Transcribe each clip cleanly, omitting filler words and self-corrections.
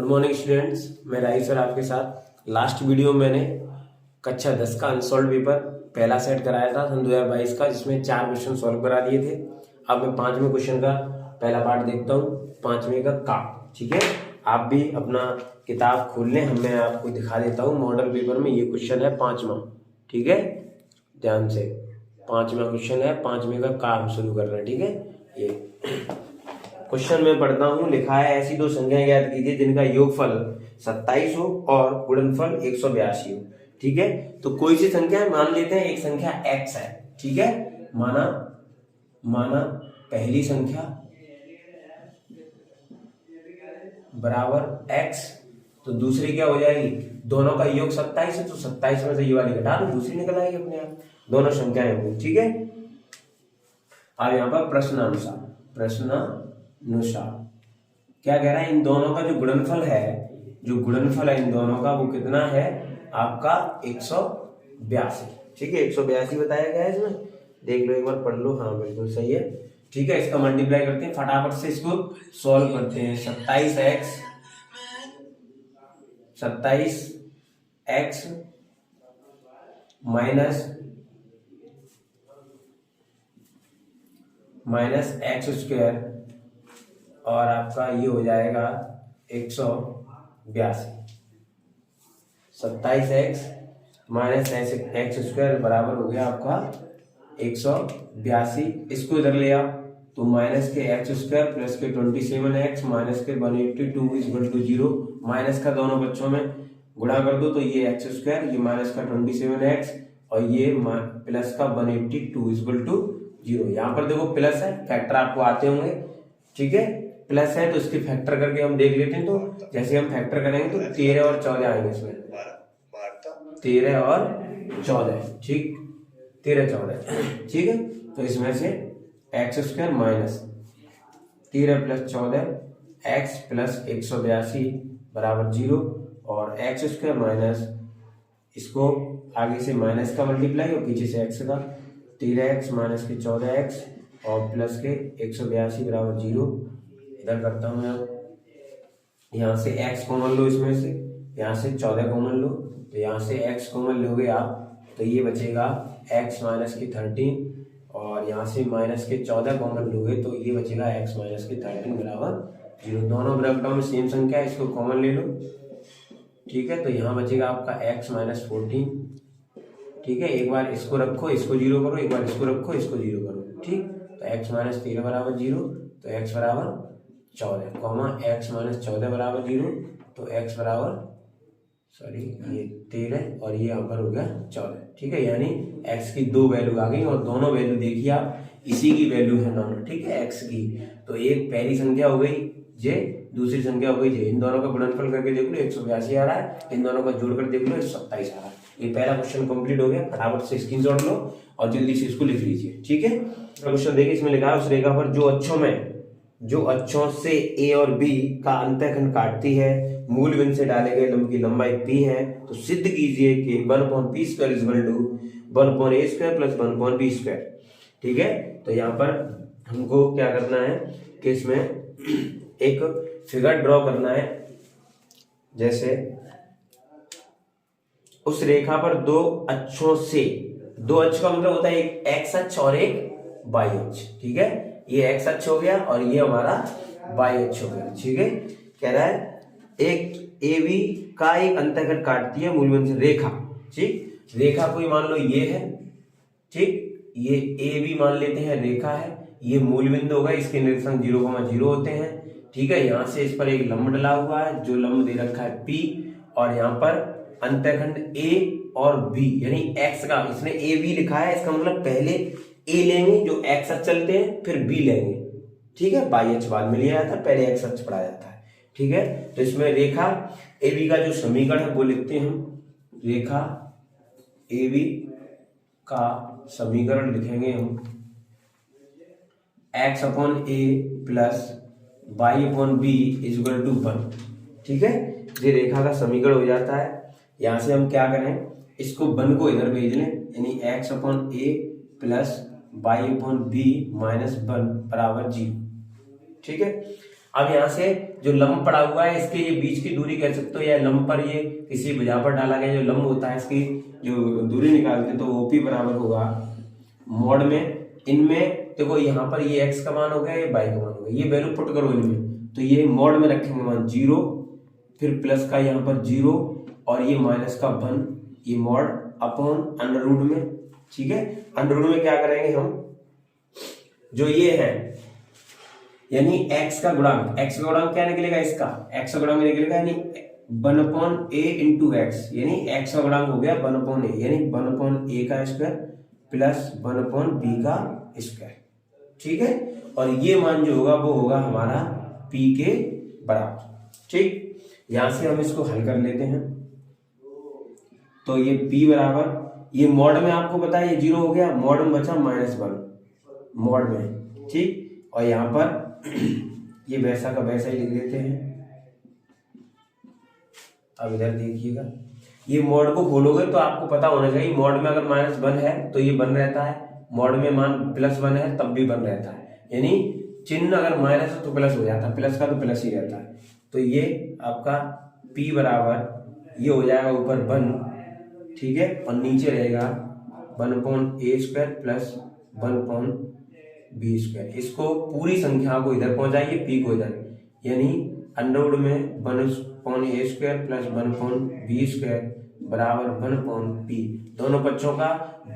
Morning students, मैं राही sir आपके साथ। लास्ट वीडियो मैंने कक्षा 10 का अनसॉल्व पेपर पहला सेट कराया था सन 2022 का, जिसमें 4 क्वेश्चन सॉल्व करा दिए थे। अब मैं 5वें क्वेश्चन का पहला पार्ट देखता हूँ, 5वें का। ठीक है, आप भी अपना किताब खोल लें, मैं आपको दिखा देता हूँ। मॉडल पेपर में ये क्वेश्चन है 5वां। ठीक है, ध्यान से 5वां क्वेश्चन है, 5वें का हम शुरू कर रहे हैं। ठीक है, ये क्वेश्चन में पढ़ता हूं। लिखा है ऐसी दो संख्याएं ज्ञात कीजिए जिनका योगफल 27 हो और गुणनफल 182 हो। ठीक है, तो कोई सी संख्या है, मान लेते हैं एक संख्या x है। ठीक है, माना पहली संख्या बराबर x, तो दूसरी क्या हो जाएगी, दोनों का योग 27 है, तो 27 में से ये वाली घटा दो, दूसरी निकल आएगी अपने आप, दोनों संख्याएं होंगी। ठीक है, अब यहाँ पर प्रश्नानुसार क्या कह रहा है, इन दोनों का जो गुणनफल है इन दोनों का, वो कितना है आपका 182। ठीक है, 182 बताया गया है इसमें, देख लो एक बार, पढ़ लो। हाँ बिल्कुल सही है। ठीक है, इसका मल्टीप्लाई करते हैं, फटाफट से इसको सॉल्व करते हैं। 27x माइनस एक्स स्क्वायर और आपका ये हो जाएगा 182। 27x माइनस एक्स स्क्वायर बराबर हो गया आपका 182। इसको इधर ले आओ तो माइनस के एक्स स्क्वायर प्लस के 27x माइनस के 182 इक्वल टू 0। माइनस का दोनों बच्चों में गुणा कर दो तो ये एक्स स्क्वायर, ये माइनस का 27x और ये प्लस का 182 इक्वल टू 0। यहाँ पर देखो प्लस है, फैक्टर आपको आते होंगे। ठीक है, प्लस है तो इसके फैक्टर करके हम देख लेते हैं। तो जैसे हम फैक्टर करेंगे तो 13 और 14 आएंगे इसमें, 13 और 14। ठीक, 13 14। ठीक है, तो इसमें से x square minus 13 plus 14 x plus 182 बराबर 0, और एक्स स्क्वायर माइनस इसको आगे से माइनस का मल्टीप्लाई और पीछे से एक्स का, 13x माइनस के 14x और प्लस के 182 बराबर 0। इधर करता हूं मैं, यहाँ से x कॉमन लो, इसमें से यहाँ से 14 कॉमन लो, तो यहाँ से x कॉमन लोगे आप तो ये बचेगा x माइनस के 13, और यहाँ से माइनस के 14 कॉमन लोगे तो ये बचेगा x माइनस के 13 बराबर 0। दोनों ब्रैकेटों में सेम संख्या है, इसको कॉमन ले लो। ठीक है, तो यहाँ बचेगा आपका x माइनस 14। ठीक है, एक बार इसको रखो, इसको 0 करो, एक बार इसको रखो, इसको 0 करो। ठीक, तो x माइनस 13 बराबर 0, तो x बराबर 14 कॉमा x माइनस 14 बराबर 0, तो x बराबर ये 13 और ये यहाँ पर हो गया 14। ठीक है, यानी x की दो वैल्यू आ गई और दोनों वैल्यू देखिए आप, इसी की वैल्यू है दोनों। ठीक है, x की तो एक पहली संख्या हो गई जे, दूसरी संख्या हो गई जे। इन दोनों का गुणनफल करके देख लो 182 आ रहा है, इन दोनों का जोड़कर देख लो 127 आ रहा है। ये पहला क्वेश्चन कंप्लीट हो गया, फटाफट से स्क्रीनशॉट लो और जल्दी से इसको लिख लीजिए। ठीक है, क्वेश्चन देखिए, इसमें लिखा है उस रेखा पर जो अक्षों से a और b का अंतःखंड काटती है, मूल बिंदु से डाले गए लंब की लंबाई p है, तो सिद्ध कीजिए कि 1/p² equal to 1/a² plus 1/b²। ठीक है, तो यहाँ पर हमको क्या करना है कि इसमें एक फिगर ड्रॉ करना है। जैसे उस रेखा पर दो अक्षों से, दो अक्ष का मतलब होता है एक x अक्ष और एक y अक्ष। ठीक है, ये x अक्ष हो गया और ये हमारा y अक्ष हो गया। ठीक है, कह रहा है एक AB का एक अंतःखंड काटती है मूल बिंदु से रेखा। ठीक, रेखा कोई मान लो ये है। ठीक, ये AB मान लेते हैं रेखा है, ये मूल बिंदु होगा, इसके निरीक्षण 0,0 होते हैं। ठीक है, यहाँ से इस पर एक लंब डला हुआ है, जो लंब दे रखा है P, और यहाँ पर अंतःखंड A और B, यानी x का, इसने AB लिखा है, इसका मतलब पहले A लेंगे जो x अक्ष चलते हैं, फिर B लेंगे। ठीक है, y अक्ष बाद में लिया जाता है, पहले x अक्ष पढ़ा जाता है। ठीक है, तो इसमें रेखा AB का जो समीकरण है वो लिखते हैं हम। रेखा AB का समीकरण लिखेंगे हम x/a plus y/b equal to 1। ठीक है, ये रेखा का समीकरण हो जाता है। यहां से हम क्या करें, इसको 1 को इधर भेज लें, यानी x/a प्लस y/b माइनस 1 बराबर 0। ठीक है, अब यहाँ से जो लंब पड़ा हुआ है इसके ये बीच की दूरी कह सकते हो, या लंब पर ये किसी भुजा पर डाला गया जो लंब होता है इसकी जो दूरी निकालते हैं तो ओपी बराबर होगा मॉड में इनमें देखो यहाँ पर ये एक्स का मान हो गया, ये वाई का मान हो गया, ये वैल्यू पुट करो इनमें तो ये मॉड में रखेंगे मान 0, फिर प्लस का यहाँ पर 0 और ये माइनस का 1, ये मॉड अपॉन अंडर रूट में। ठीक है, अंडर रूट में क्या करेंगे हम, जो ये है यानी x का गुणांक, x का गुणांक क्या निकलेगा, इसका x का गुणांक निकलेगा यानी 1/a इंटू एक्स, यानी x का गुणांक हो गया 1/a, यानी 1/a का स्क्वायर प्लस 1/b का स्क्वायर। ठीक है, और ये मान जो होगा वो होगा हमारा p के बराबर। ठीक, यहां से हम इसको हल कर लेते हैं तो ये p बराबर, ये मॉड में आपको पता है ये 0 हो गया, मॉड में बचा -1 मॉड में। ठीक, और यहाँ पर ये वैसा का वैसा ही लिख देते हैं। अब इधर देखिएगा, ये मॉड को खोलोगे तो आपको पता होना चाहिए मॉड में अगर -1 है तो ये 1 रहता है, मॉड में मान +1 है तब भी 1 रहता है, यानी चिन्ह अगर माइनस है तो प्लस हो जाता है, प्लस का तो प्लस ही रहता है। तो ये आपका p बराबर ये हो जाएगा ऊपर 1, ठीक है, और नीचे रहेगा 1/a² प्लस 1/b²। इसको पूरी संख्या को इधर पहुंचाइए, p को इधर, यानी अंडर रूट में 1/a² प्लस 1/b² बराबर 1/p, दोनों पक्षों का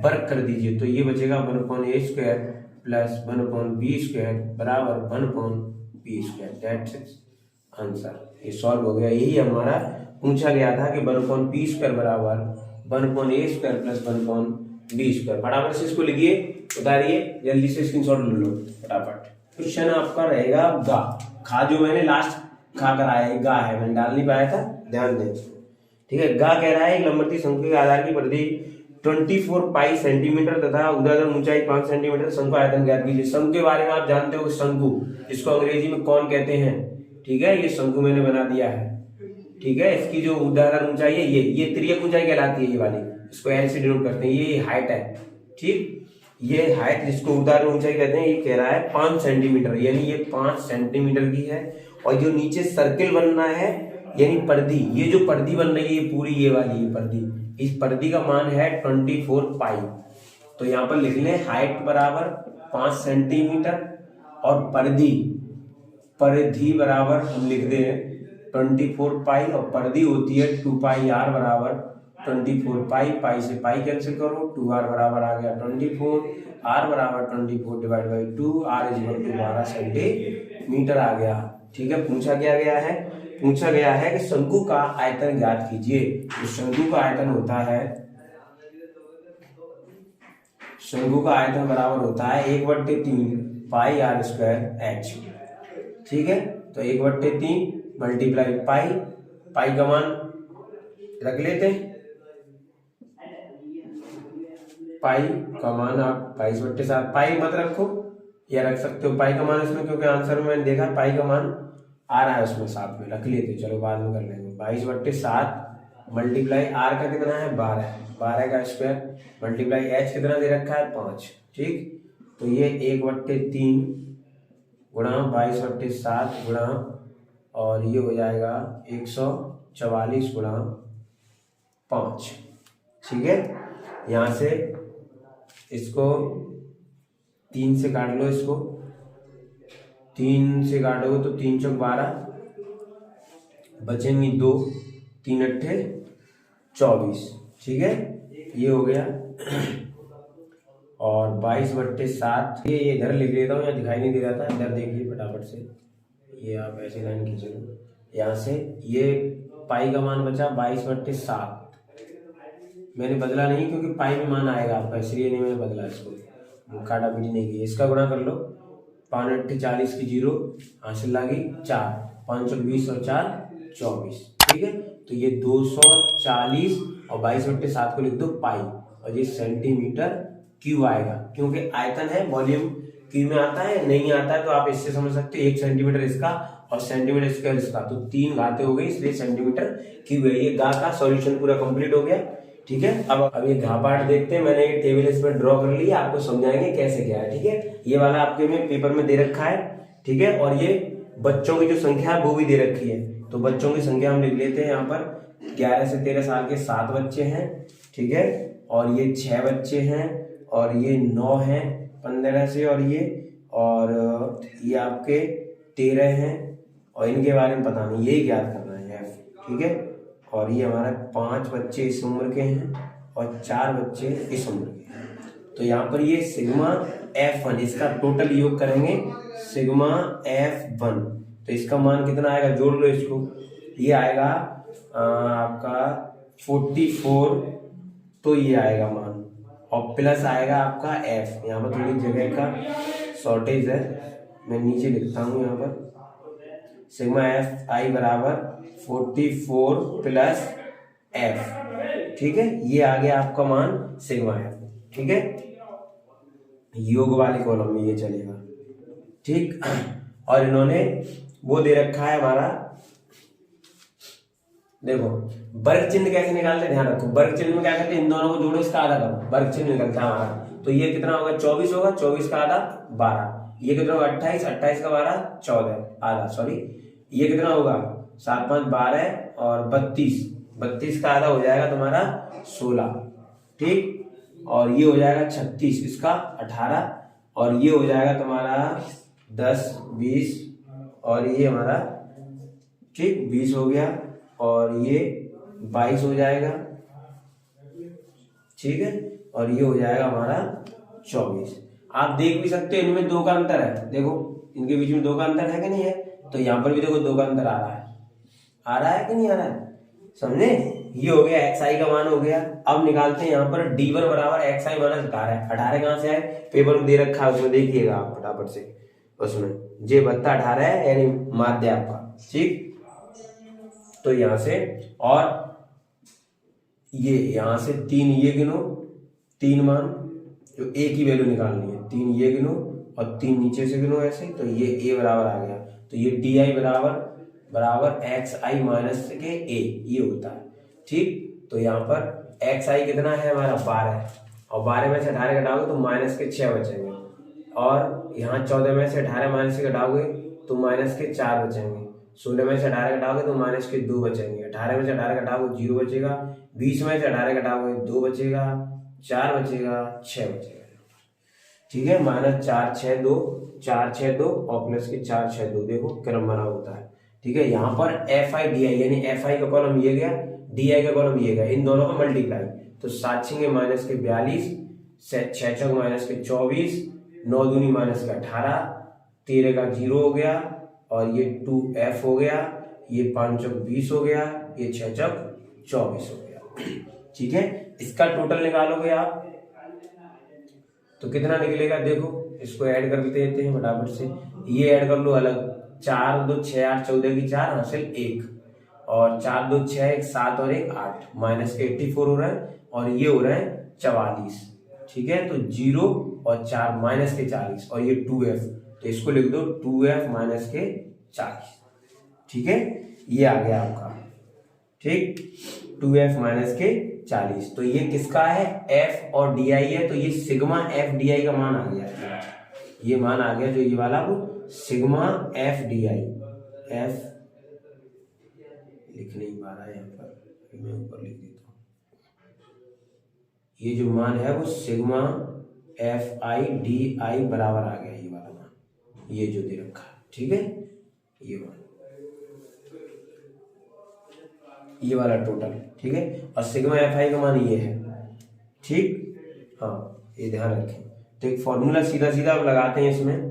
वर्ग कर दीजिए तो ये बचेगा 1/a² प्लस 1/b² बराबर 1/p²। दैट्स इट आंसर, ये सॉल्व हो गया। यही हमारा पूछा गया था कि 1/p² बराबर 1/a² प्लस 1/b²। फटाफट से इसको लिखिए, उतारिए, जल्दी से स्क्रीनशॉट ले लो फटाफट। क्वेश्चन आपका रहेगा गा, खा जो मैंने लास्ट खा कर आया गा है, मैंने डाल नहीं पाया था, ध्यान दें। ठीक है, गा कह रहा है एक लंबवती शंकु के आधार की परिधि 24 पाई सेंटीमीटर तथा ऊर्ध्वाधर ऊंचाई 5 सेंटीमीटर, शंकु आयतन ज्ञात कीजिए। शंकु के बारे में आप जानते हो, शंकु इसको अंग्रेजी में कौन कहते हैं। ठीक है, ये शंकु मैंने बना दिया है। ठीक है, इसकी जो ऊर्ध्वाधर ऊंचाई है ये तिर्यक ऊंचाई कहलाती है, ये वाली, इसको एल से डिनोट करते हैं, ये हाइट है। ठीक, ये हाइट जिसको ऊर्ध्वाधर ऊंचाई कहते हैं, ये कह रहा है 5 सेंटीमीटर, यानी ये 5 सेंटीमीटर की है। और जो नीचे सर्किल बनना है यानी परिधि, ये जो परिधि बन रही है ये पूरी ये वाली ये परिधि, इस परिधि का मान है 24 पाई। तो यहाँ पर लिख लें हाइट बराबर 5 सेंटीमीटर और परिधि बराबर हम लिख दें 24 पाई, और परिधि होती है 2 पाई r बराबर 24 पाई, पाई से पाई कैंसिल करो, 2r बराबर आ गया 24, r बराबर 24 divide by 2, r is equal to 12 centimetre आ गया। ठीक है, पूछा गया है कि शंकु का आयतन ज्ञात कीजिए। तो शंकु का आयतन होता है, शंकु का आयतन बराबर होता है 1/3 पाई r² h। ठीक है, तो 1/3 मल्टीप्लाई पाई का मान रख लेते हैं, पाई का मान आप 22/7, पाई मत रखो या रख सकते हो पाई का मान इसमें, क्योंकि आंसर में मैंने देखा पाई का मान आ रहा है उसमें, साथ में रख लेते, चलो बाद में कर लेंगे। 22/7 मल्टीप्लाई आर का कितना है 12 का स्क्वायर मल्टीप्लाई एच कितना दे रखा है 5। ठीक, तो ये 1/3 गुणा 22/7 गुणा, और ये हो जाएगा 144 गुणा 5। ठीक है, यहाँ से इसको 3 से काट लो, इसको 3 से काटोगे तो 3 चौक 12, बचेंगी 2, 3 अट्ठे 24। ठीक है, ये हो गया। और 22/7 ये इधर लिख लेता हूँ, यहाँ दिखाई नहीं दे रहा था, इधर देखिए फटाफट से, ये आप ऐसे लाइन खींच लो, यहाँ से ये पाई का मान बचा 22/7, मैंने बदला नहीं क्योंकि पाई में मान आएगा आपका, इसलिए नहीं मैंने बदला, इसको काटा पीटी नहीं की। इसका गुणा कर लो, 5 अट्ठे 40 की 0 हासिल लागी 4, 5 चौक 20 और 4 24। ठीक है, तो ये 240 और 22/7 को लिख दो पाई, और ये सेंटीमीटर क्यूब आएगा, क्योंकि आयतन है, वॉल्यूम क्यूब में आता है, नहीं आता है तो आप इससे समझ सकते हो 1 सेंटीमीटर इसका और सेंटीमीटर स्क्वायर इसका, तो 3 घातें हो गई, इसलिए सेंटीमीटर क्यूब है। ये गा का सॉल्यूशन पूरा कंप्लीट हो गया। ठीक है, अब ये घा पार्ट देखते हैं, मैंने ये टेबल इसमें ड्रॉ कर ली है, आपको समझाएंगे कैसे क्या है। ठीक है, ये वाला आपके में पेपर में दे रखा है। ठीक है, और ये बच्चों की जो संख्या है वो भी दे रखी है, तो बच्चों की संख्या हम लिख लेते हैं यहाँ पर 11 से 13 साल के 7 बच्चे हैं, ठीक है, और ये 6 बच्चे हैं, और ये 9 हैं 15 से, और ये आपके 13 हैं, और इनके बारे में पता नहीं, यही ज्ञात करना है एफ, ठीक है। और ये हमारा 5 बच्चे इस उम्र के हैं और 4 बच्चे इस उम्र के हैं। तो यहाँ पर ये सिग्मा F1, इसका टोटल योग करेंगे सिग्मा F1, तो इसका मान कितना आएगा, जोड़ लो इसको, ये आएगा आपका 44, तो ये आएगा मान, और प्लस आएगा आपका F। यहाँ पर थोड़ी जगह का शॉर्टेज है, मैं नीचे लिखता हूँ यहाँ पर, सिग्मा Fi बराबर 44 प्लस F, ठीक है, ये आ गया आपका मान सिग्मा F, ठीक है, योग वाले कॉलम में ये चलेगा, ठीक। और इन्होंने वो दे रखा है हमारा, देखो वर्ग चिन्ह कैसे निकालते हैं, ध्यान रखो, वर्ग चिन्ह में क्या करते हैं, इन दोनों को जोड़ो, इसका आधा करो, वर्ग चिन्ह निकलता है हमारा, तो ये कितना होगा 24 होगा, 24 का आधा 12, ये कितना होगा 28, 28 का 12 14 आधा, सॉरी ये कितना होगा 7 5 12 और 32, 32 का आधा हो जाएगा तुम्हारा 16, ठीक, और ये हो जाएगा 36, इसका 18, और ये हो जाएगा तुम्हारा 10 20, और ये हमारा ठीक 20 हो गया, और ये 22 हो जाएगा, ठीक है, और ये हो जाएगा हमारा 24। आप देख भी सकते हो इनमें 2 का अंतर है, देखो इनके बीच में 2 का अंतर है कि नहीं है, तो यहाँ पर भी देखो 2 का अंतर आ रहा है कि नहीं आ रहा है, समझे, ये हो गया xi का मान हो गया। अब निकालते हैं यहाँ पर d1 बराबर xi माइनस 18, 18 कहाँ से आए, पेपर में दे रखा है उसमें देखिएगा आप फटाफट से, उसमें जे बत्ता 18 है यानी माध्य आपका, ठीक, तो यहाँ से, और ये यहाँ से 3 ये गिनो, 3 मान जो a की वैल्यू निकालनी है, 3 ये गिनो और 3 नीचे से गिनो ऐसे, तो ये a बराबर आ गया, तो ये di बराबर xi माइनस के a, ये होता है, ठीक। तो यहाँ पर xi कितना है हमारा 12, और 12 में से 18 घटाओगे तो माइनस के 6 बचेंगे, और यहाँ 14 में से 18 माइनस के घटाओगे तो माइनस के 4 बचेंगे, 16 में से 18 घटाओगे तो माइनस के 2 बचेंगे, 18 में से 18 घटाओगे 0 बचेगा, 20 में से 18 घटाओगे 2 बचेगा, 4 बचेगा, 6 बचेगा, ठीक है, माइनस 4 6 2 4 6 2 और प्लस के 4 6 2, देखो क्रम बना होता है, ठीक है। यहाँ पर Fi di यानी Fi का कॉलम ये गया, di का कॉलम ये गया, इन दोनों का मल्टीप्लाई, तो 7 6 माइनस के 42, 6 6 माइनस के 24, 9 दूनी माइनस का 18, 13 का 0 हो गया, और ये 2f हो गया, ये 5 चौक 20 हो गया, ये 6 चौक 24 हो गया, ठीक है। इसका टोटल निकालोगे आप तो कितना निकलेगा, देखो इसको ऐड कर देते हैं फटाफट से, ये ऐड कर लो अलग, 4 2 6 8 14 की 4 हासिल 1, और 4 2 6 1 7 और 1 8, माइनस के 84 हो रहा है, और ये हो रहा है 44, ठीक है, तो 0 और 4 माइनस के 40, और ये 2f, तो इसको लिख दो 2f माइनस के 40, ठीक है, ये आ गया आपका, ठीक, 2f माइनस के 40, तो ये किसका है, f और di है, तो ये सिग्मा f di का मान आ गया, ये मान आ गया जो ये वाला वो सिग्मा f di, f लिख नहीं पा रहा है यहाँ पर, मैं ऊपर लिख देता हूँ, ये जो मान है वो सिग्मा fi di बराबर आ गया, ये वाला मान, ये जो दे रखा है, ठीक है, ये मान, ये वाला टोटल, ठीक है, और सिग्मा fi का मान ये है, ठीक, हाँ ये ध्यान रखें। तो एक फॉर्मूला सीधा सीधा आप लगाते हैं इसमें,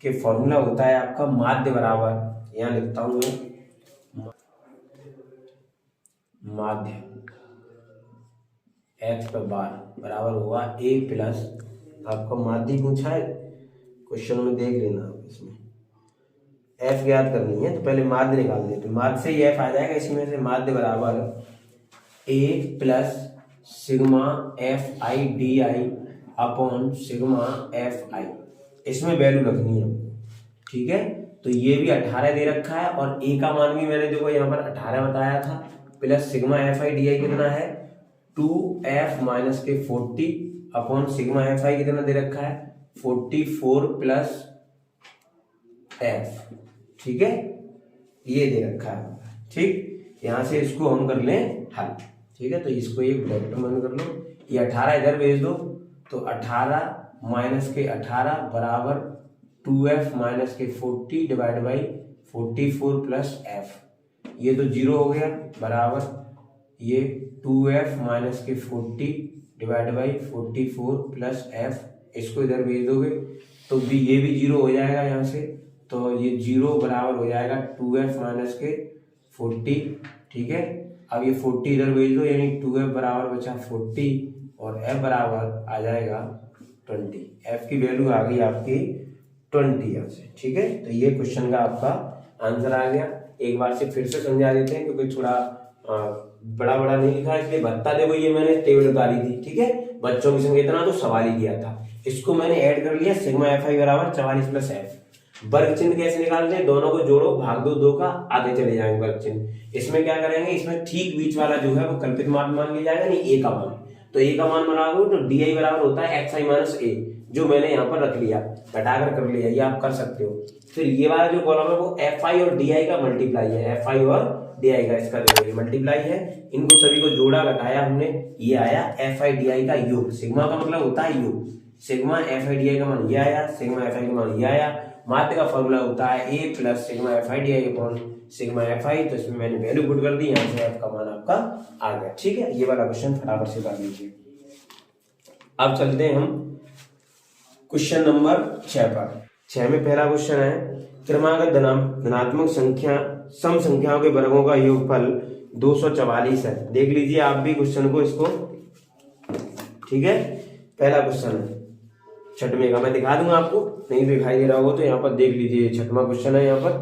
कि फॉर्मूला होता है आपका माध्य बराबर, यहाँ लिखता हूं मैं, माध्य x पर बार बराबर होगा a प्लस, आपका माध्य पूछा है क्वेश्चन में, देख लेना इसमें f ज्ञात करनी है, तो पहले माध्य निकाल देते, माध्य से ही f आ जाएगा, इसी में से माध्य बराबर a plus sigma fi di upon sigma fi, इसमें वैल्यू रखनी है, ठीक है। तो ये भी 18 दे रखा है, और a का मान भी मैंने देखो यहाँ पर 18 बताया था, प्लस सिग्मा fi di कितना है 2f माइनस के 40 अपॉन सिग्मा fi कितना दे रखा है 44 प्लस f, ठीक है, ये दे रखा है, ठीक। यहाँ से इसको हम कर लें हल, ठीक है। तो इसको एक ब्रैकेट में कर लो, ये 18 इधर भेज दो, तो 18 माइनस के 18 बराबर 2f माइनस के 40 डिवाइड बाई 44 प्लस f, ये तो 0 हो गया, बराबर ये 2f माइनस के 40 डिवाइड बाई 44 प्लस f, इसको इधर भेज दोगे तो भी ये भी 0 हो जाएगा यहाँ से, तो ये 0 बराबर हो जाएगा 2f माइनस के 40, ठीक है। अब ये 40 इधर भेज दो, यानी 2f बराबर बचा 40 और f बराबर आ जाएगा 20, f की वैल्यू आ गई आपकी 20 यहाँ से, ठीक है। तो ये क्वेश्चन का आपका आंसर आ गया। एक बार से फिर से समझा देते हैं, क्योंकि थोड़ा बड़ा बड़ा नहीं लिखा है, इसलिए भत्ता देखो ये मैंने टेबल निकाली थी, ठीक है। बच्चों की संख्या इतना तो सवाल ही दिया था, इसको मैंने ऐड कर लिया, सिग्मा एफ आई बराबर 44 प्लस एफ। वर्ग चिन्ह कैसे निकालते हैं, दोनों को जोड़ो, भाग दो 2 का, आगे चले जाएंगे वर्ग चिन्ह। इसमें क्या करेंगे, इसमें ठीक बीच वाला जो है वो कल्पित मान मान लिया जाएगा, नहीं ए का मान, तो ए का मान बनाओगे तो डी आई बराबर होता है एक्स आई माइनस ए, जो मैंने यहाँ पर रख लिया, घटाकर कर लिया, ये आप कर सकते हो। फिर ये वाला जो कॉलम है वो एफ आई और डी आई का मल्टीप्लाई है, एफ आई और डी आई का, इसका देखो मल्टीप्लाई है, इनको सभी को जोड़ा घटाया हमने, ये आया एफ आई डी आई का योग। सिग्मा का मतलब होता है योग, सिग्मा एफ आई डी आई का मान ये आया, सिग्मा एफ आई का मान ये आया। माध्य का फॉर्मूला होता है A plus sigma F I D I upon sigma F I, तो इसमें मैंने वैल्यू पुट कर दी, यहाँ से एफ का मान आपका आ गया, ठीक है। ये वाला क्वेश्चन फटाफट से कर लीजिए। अब चलते हैं हम क्वेश्चन नंबर 6 पर। 6 में पहला क्वेश्चन है, क्रमागत धनात्मक संख्या सम संख्याओं के वर्गों का योगफल 244 है। देख लीजिए आप भी क्वेश्चन को, इसको, ठीक है। पहला क्वेश्चन है 6वें का, मैं दिखा दूंगा आपको, नहीं दिखाई दे रहा होगा तो यहाँ पर देख लीजिए, 6वां क्वेश्चन है, यहाँ पर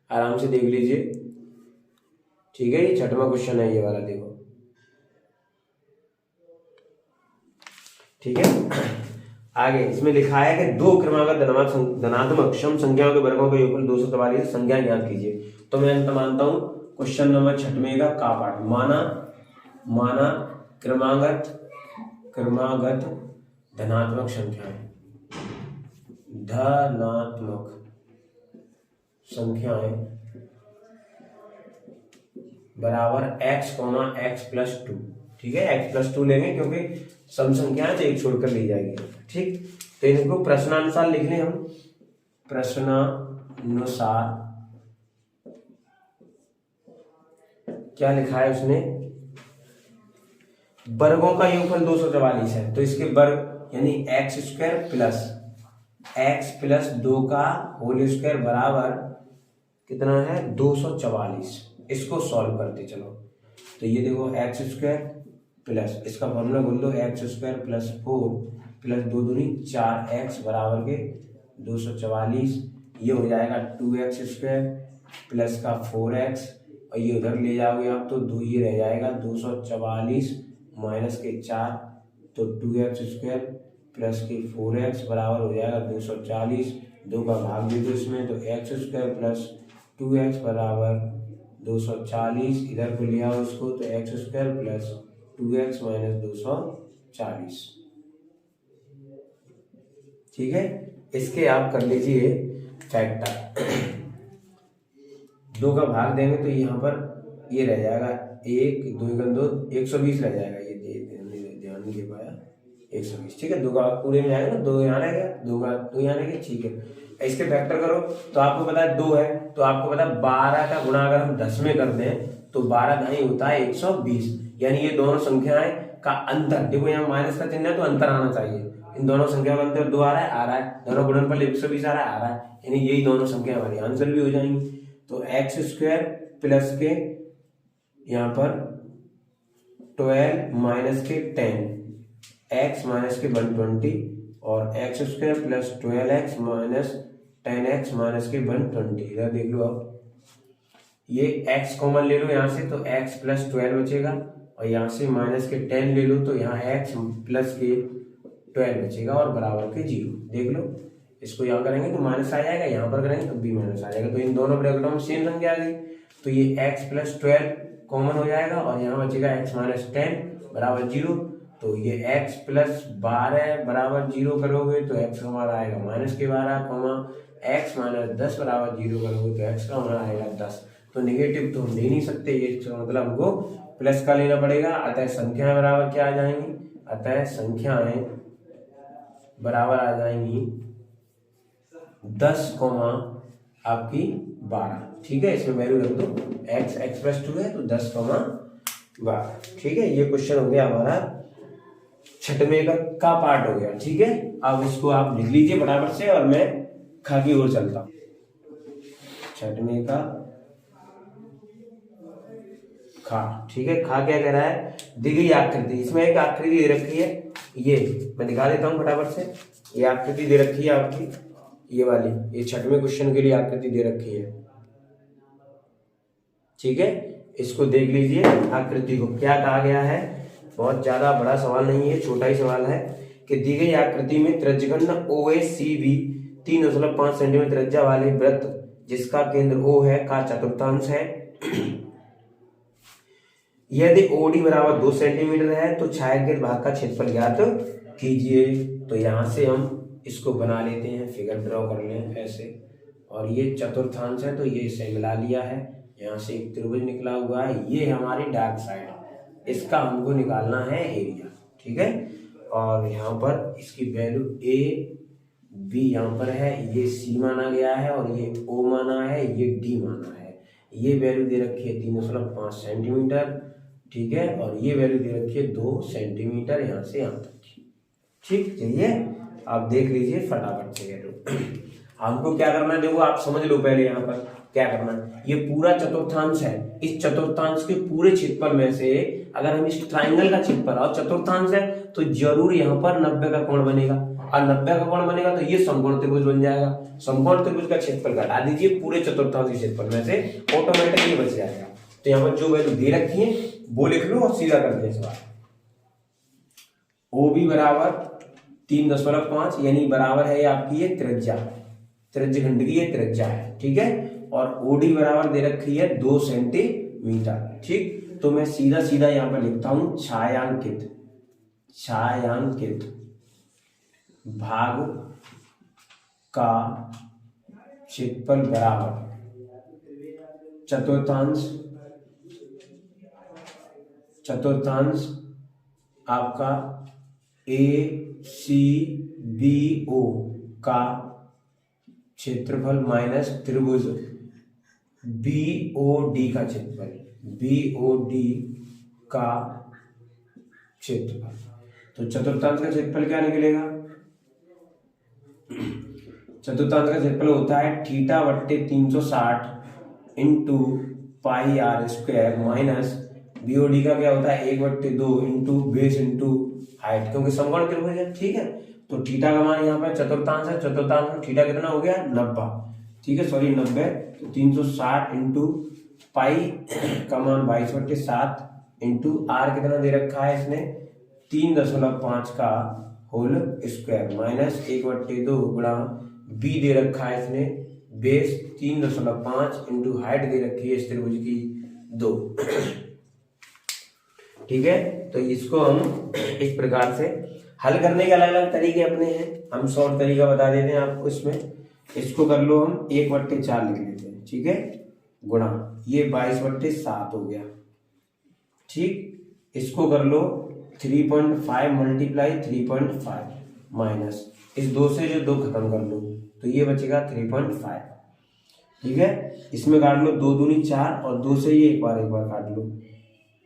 आराम से देख लीजिए, ठीक है। ये 6वां क्वेश्चन है, ये वाला देखो, ठीक है। आगे इसमें लिखा है कि दो क्रमागत धनात्मक सम संख्याओं के वर्गों का योगफल 244 संख्या ज्ञात कीजिए। तो मैं मानता हूं क्वेश्चन नंबर 6 का पार्ट, माना क्रमागत धनात्मक संख्याएं बराबर x प्लस 2, ठीक है। x प्लस 2 लेंगे क्योंकि सम संख्या से एक छोड़कर ली जाएगी, ठीक। तो इनको प्रश्नानुसार लिख लें हम, प्रश्नानुसार क्या लिखा है उसने, वर्गों का योगफल 244 है, तो इसके वर्ग यानी एक्स प्लस 2 का होल स्क्वायर बराबर कितना है 244। इसको सॉल्व करते चलो, तो ये देखो एक्स स्क्वायर प्लस, इसका फॉर्मूला बोल दो, एक्स स्क्वायर प्लस 4 प्लस 2 दूनी 4x बराबर के 244, ये हो जाएगा 2x स्क्वायर प्लस का 4x, और ये उधर ले जाओगे आप तो 2 ये रह जाएगा 244 माइनस के 4, तो 2x स्क्वायर प्लस के 4x बराबर हो जाएगा 240, 2 का भाग दे दो इसमें, तो एक्स स्क्वायर प्लस 2x बराबर 240, इधर को ले आओ इसको, तो x square plus 2x minus 240, ठीक है। इसके आप कर लीजिए फैक्टर, 2 का भाग देंगे तो यहाँ पर ये रह जाएगा 1 2 2 120 रह जाएगा, ये ध्यान नहीं दे पाया, 120, ठीक है। 2 का पूरे में जाएगा ना, 2 यहाँ रह गया, 2 का 2 यहाँ रह गया, ठीक है। इसके फैक्टर करो तो आपको पता है 2 है, तो आपको पता है 12 का गुणा अगर हम 10 में कर दें तो 12 ढाई होता है 120, यानी ये दोनों संख्याएं का अंतर, देखो यहाँ माइनस का चिन्ह है तो अंतर आना चाहिए, इन दोनों संख्या का अंतर 2 आ रहा है, दोनों गुणनफल 120 आ रहा है, यानी यही दोनों संख्या हमारी आंसर भी हो जाएंगी। तो एक्स स्क्वायर प्लस के यहाँ पर 12 माइनस के 10, एक्स माइनस के 120, और x square plus 12x minus 10x minus के 120, इधर देख लो आप, ये x कॉमन ले लो यहाँ से, तो x प्लस 12 बचेगा, और यहाँ से माइनस के 10 ले लो तो यहाँ x प्लस के 12 बचेगा, और बराबर के 0, देख लो। इसको यहाँ करेंगे तो माइनस आ जाएगा, यहाँ पर करेंगे तो भी माइनस आ जाएगा, तो इन दोनों ब्रैकेटों में सेम संख्या आ गई, तो ये x प्लस 12 कॉमन हो जाएगा, और यहाँ बचेगा x माइनस 10 बराबर 0, तो ये x प्लस 12 बराबर 0 करोगे तो x हमारा आएगा माइनस के 12, x माइनस 10 बराबर 0 करोगे तो x का मान आएगा 10। तो नेगेटिव तो हम ले नहीं सकते, ये मतलब हमको प्लस का लेना पड़ेगा। अतः संख्याएं बराबर क्या आ जाएंगी, अतः संख्याएं बराबर आ जाएंगी 10 आपकी 12। ठीक है, इसमें वैल्यू रख दो, x प्लस 2 है तो 10 12। ठीक है, ये क्वेश्चन हो गया हमारा छठवें का पार्ट हो गया। ठीक है, अब इसको आप लिख लीजिए बराबर से और मैं खा की ओर चलता हूं। छठवें का खा। ठीक है, खा क्या कह रहा है, दी गई आकृति, इसमें एक आकृति दे रखी है, ये मैं दिखा देता हूं फटाफट से। ये आकृति दे रखी है आपकी, ये वाली, ये छठवें क्वेश्चन के लिए आकृति दे रखी है। ठीक है, इसको देख लीजिए आकृति को, क्या कहा गया है, बहुत ज्यादा बड़ा सवाल नहीं है, छोटा ही सवाल है कि दी गई आकृति में त्रिज्यखंड OACB 3.5 सेंटीमीटर त्रिज्या वाले वृत्त जिसका केंद्र O है का चतुर्थांश है। यदि OD बराबर 2 सेंटीमीटर है तो छायांकित भाग का क्षेत्रफल ज्ञात कीजिए। तो यहां से हम इसको बना लेते हैं, फिगर ड्रॉ कर लें ऐसे, और ये चतुर्थांश है तो ये इसे मिला लिया है, यहाँ से एक त्रिभुज निकला हुआ है, ये हमारी डार्क साइड, इसका हमको निकालना है एरिया। ठीक है, और यहाँ पर इसकी वैल्यू AB यहाँ पर है, ये C माना गया है और ये O माना है, ये D माना है। ये वैल्यू दे रखी है 3.5 सेंटीमीटर। ठीक है, और ये वैल्यू दे रखी है 2 सेंटीमीटर यहाँ से यहाँ तक की। ठीक, चलिए आप देख लीजिए फटाफट से। हमको क्या करना है, देखो आप समझ लो पहले यहाँ पर क्या करना है। ये पूरा चतुर्थांश है, इस चतुर्थांश के पूरे क्षेत्रफल में से अगर हम इस ट्राइंगल का क्षेत्रफल, और चतुर्थांश है तो जरूर यहाँ पर 90 का कोण बनेगा, और 90 का कोण बनेगा तो ये समकोण त्रिभुज बन जाएगा। समकोण त्रिभुज का क्षेत्रफल घटा दीजिए पूरे चतुर्थांश के क्षेत्रफल में से, ऑटोमेटिकली बच जाएगा। तो यहाँ पर जो वैल्यू दे रखी है वो लिख लो और सीधा कर दिया सवाल। OB बराबर 3.5 यानी बराबर है आपकी ये त्रिज्या, त्रिज्यखंड की ये त्रिज्या है। ठीक है, और OD बराबर दे रखी है 2 सेंटीमीटर। ठीक, तो मैं सीधा सीधा यहाँ पर लिखता हूं छायांकित भाग का क्षेत्रफल बराबर चतुर्थांश आपका ACBO का क्षेत्रफल माइनस त्रिभुज BOD का क्षेत्रफल, BOD का क्षेत्रफल। तो चतुर्थांश का क्षेत्रफल क्या निकलेगा, चतुर्थांश का क्षेत्रफल होता है θ/360 into pi r square minus BOD का क्या होता है 1/2 इंटू बेस इंटू हाइट, क्योंकि समकोण त्रिभुज है। ठीक है, तो थीटा का मान यहाँ पर चतुर्थांश है, चतुर्थांश में थीटा कितना हो गया 90। ठीक है, सॉरी 90, तो 360 इंटू पाई का मान 22/7 इंटू r कितना दे रखा है इसने 3.5 का होल स्क्वायर माइनस 1/2 गुणा b दे रखा है इसने बेस 3.5 इंटू हाइट दे रखी है इस त्रिभुज की 2। ठीक है, तो इसको हम इस प्रकार से हल करने के अलग अलग तरीके अपने हैं, हम शॉर्ट तरीका बता देते हैं आपको। इसमें इसको कर लो हम 1/4 लिख लेते हैं। ठीक है, गुणा ये 22/7 हो गया। ठीक, इसको कर लो 3.5 मल्टीप्लाई 3.5 माइनस इस 2 से जो 2 खत्म कर लो तो ये बचेगा 3.5। ठीक है, इसमें काट लो 2 दूनी 4 और 2 से ये एक बार काट लो।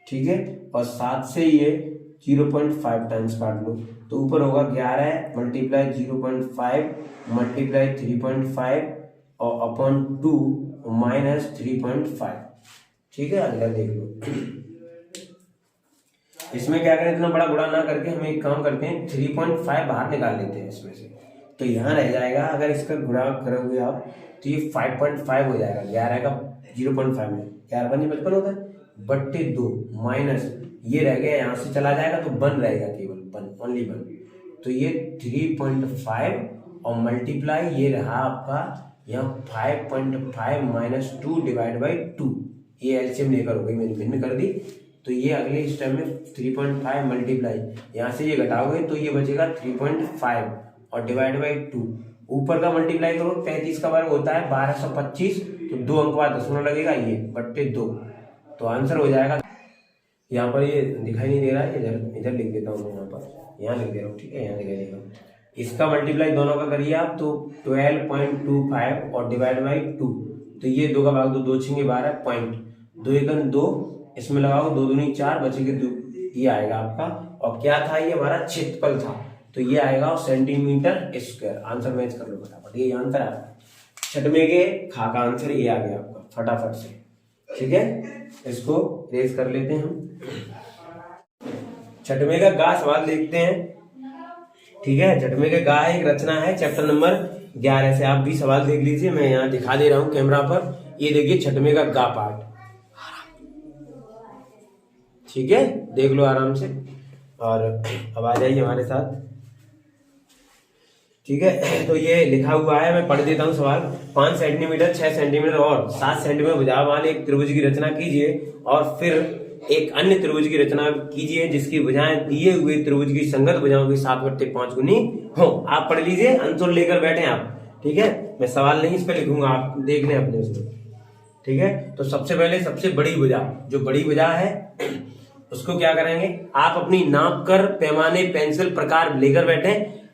ठीक है, और 7 से ये 0.5 टाइम्स काट लो तो ऊपर होगा 11 मल्टीप्लाई 0.5 मल्टीप्लाई 3.5 और अपॉन 2 माइनस 3.5। ठीक है, अगला देख लो। इसमें क्या करें, इतना बड़ा गुणा ना करके हम एक काम करते हैं 3.5 बाहर निकाल लेते हैं इसमें से, तो यहाँ रह जाएगा। अगर इसका गुणा करोगे आप तो ये 5.5 हो जाएगा। 11 का 0.5 में 11 बनी 55 होता है बट्टे 2 माइनस ये रह गया, यहाँ से चला जाएगा तो 1 रहेगा, केवल 1, ओनली 1। तो ये 3.5 और मल्टीप्लाई ये रहा आपका यहाँ 5.5 माइनस 2 डिवाइड बाई 2, ये एलसीएम लेकर हो गई, मैंने भिन्न कर दी। तो ये अगले स्टेप में 3.5 मल्टीप्लाई यहाँ से ये घटाओगे तो ये बचेगा 3.5 और डिवाइड बाई 2 ऊपर का मल्टीप्लाई करो, 33 का वर्ग होता है 1225, तो 2 अंक बाद दशमलव लगेगा, ये बट्टे 2, तो आंसर हो जाएगा। यहाँ पर ये दिखाई नहीं दे रहा है, इधर लिख देता हूँ, यहाँ लिख दे रहा हूँ, ठीक है, यहाँ दिखाई देगा। इसका मल्टीप्लाई दोनों का करिए आप, तो 12.25 और डिवाइड बाई 2, तो ये 2 का भाग 2, 2 छिंगे 12, पॉइंट 2 एकम 2, इसमें लगाओ 2 दूनी 4, बचेंगे 2, ये आएगा आपका। और क्या था, ये हमारा क्षेत्रफल था, तो ये आएगा सेंटीमीटर स्क्वायर। आंसर मैच कर लो फटाफट, ये आंसर आया। छठवें के खा का आंसर ये आ गया आपका फटाफट से, ठीक है। इसको रेस कर लेते हैं हम। छठवें का गा सवाल देखते हैं, ठीक है। छठवें का गा एक रचना है, चैप्टर नंबर 11 से। आप भी सवाल देख लीजिए, मैं यहाँ दिखा दे रहा हूँ कैमरा पर। ये देखिए छठवें का गा पार्ट, ठीक है, देख लो आराम से। और अब आ जाइए हमारे साथ, ठीक है। तो ये लिखा हुआ है, मैं पढ़ देता हूँ सवाल। 5 सेंटीमीटर, 6 सेंटीमीटर और 7 सेंटीमीटर भुजा वाले एक त्रिभुज की रचना कीजिए, और फिर एक अन्य त्रिभुज की रचना कीजिए जिसकी भुजाएं दिए हुए त्रिभुज की संगत भुजाओं की 7/5 गुनी हो। आप पढ़ लीजिए, आंसर लेकर बैठे आप, ठीक है। मैं सवाल नहीं इस पे लिखूंगा, आप देख लें अपने उसमें, ठीक है। तो सबसे पहले सबसे बड़ी भुजा, जो बड़ी भुजा है उसको क्या करेंगे, आप अपनी नाप कर पैमाने पेंसिल प्रकार लेकर बैठे।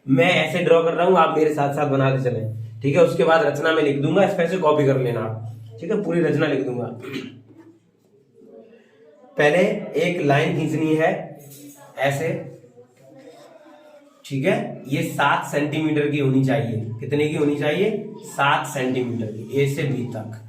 मैं ऐसे ड्रॉ कर रहा हूं, आप मेरे साथ साथ बनाते चले, ठीक है। उसके बाद रचना में लिख दूंगा, इस पे से कॉपी कर लेना आप, ठीक है। पूरी रचना लिख दूंगा। पहले एक लाइन खींचनी है ऐसे, ठीक है। ये 7 सेंटीमीटर की होनी चाहिए। कितने की होनी चाहिए? 7 सेंटीमीटर की, ए से बी तक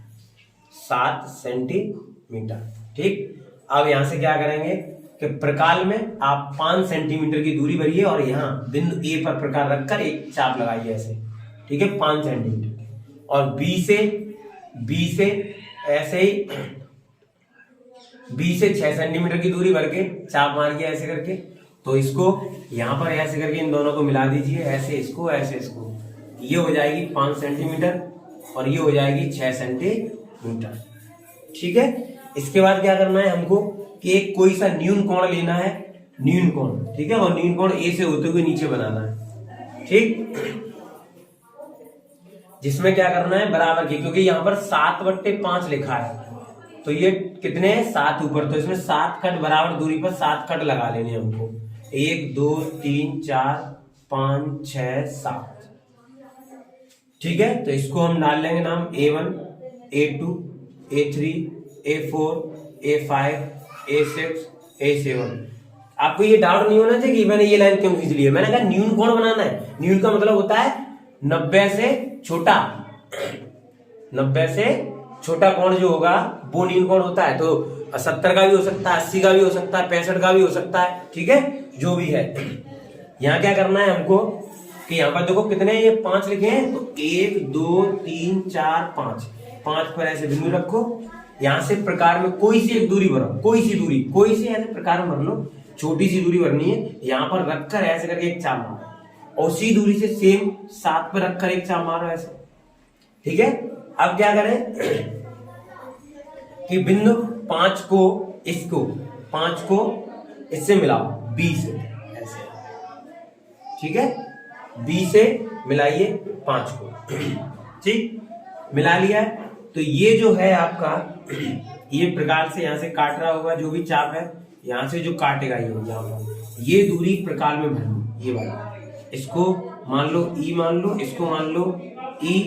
7 सेंटीमीटर, ठीक। अब यहां से क्या करेंगे कि प्रकाल में आप 5 सेंटीमीटर की दूरी भरिए और यहाँ बिंदु ए पर प्रकार रखकर एक चाप लगाइए ऐसे, ठीक है, 5 सेंटीमीटर की। और बी से ऐसे ही बी से 6 सेंटीमीटर की दूरी भर के चाप मार के ऐसे करके, तो इसको यहाँ पर ऐसे करके इन दोनों को मिला दीजिए, ऐसे इसको ऐसे इसको, ये हो जाएगी 5 सेंटीमीटर और ये हो जाएगी 6 सेंटीमीटर, ठीक है। इसके बाद क्या करना है हमको कि एक कोई सा न्यून कोण लेना है, न्यून कोण, ठीक है। और न्यून कोण ए से होते हुए नीचे बनाना है, ठीक। जिसमें क्या करना है, बराबर की, क्योंकि यहाँ पर 7/5 लिखा है, तो ये कितने 7 ऊपर, तो इसमें 7 कट बराबर दूरी पर 7 कट लगा लेने हमको। 1 2 3 4 5 6 7, ठीक है। तो इसको हम डाल लेंगे नाम A1 A2 A3 A4 A5 A6 A7। आपको ये डाउट नहीं होना चाहिए कि मैंने ये लाइन क्यों खींच ली है। मैंने कहा न्यून कोण बनाना है। न्यून का मतलब होता है 90 से छोटा, 90 से छोटा कोण जो होगा वो न्यून कोण होता है। तो 70 का भी हो सकता है, 80 का भी हो सकता है, 65 का भी हो सकता है, ठीक है, जो भी है। यहाँ क्या करना है हमको कि यहाँ पर देखो कितने ये 5 लिखे हैं, तो 1 2 3 4 5 पर ऐसे बिंदु रखो। यहाँ से प्रकार में कोई सी एक दूरी भरो, कोई सी दूरी, कोई सी ऐसे प्रकार में भर लो, छोटी सी दूरी भरनी है। यहाँ पर रखकर ऐसे करके एक चाप मारो और उसी दूरी से सेम 7 पर रखकर एक चाप मारो ऐसे, ठीक है। अब क्या करें कि बिंदु 5 को इससे मिलाओ, बी से ऐसे, ठीक है, बी से मिलाइए 5 को, ठीक, मिला लिया है। तो ये जो है आपका, ये प्रकार से यहां से काट रहा होगा जो भी चाप है, यहां से जो काटेगा ये यहाँ पर, ये दूरी प्रकार में भरनी, ये वाला, इसको मान लो ई मान लो, इसको मान लो ई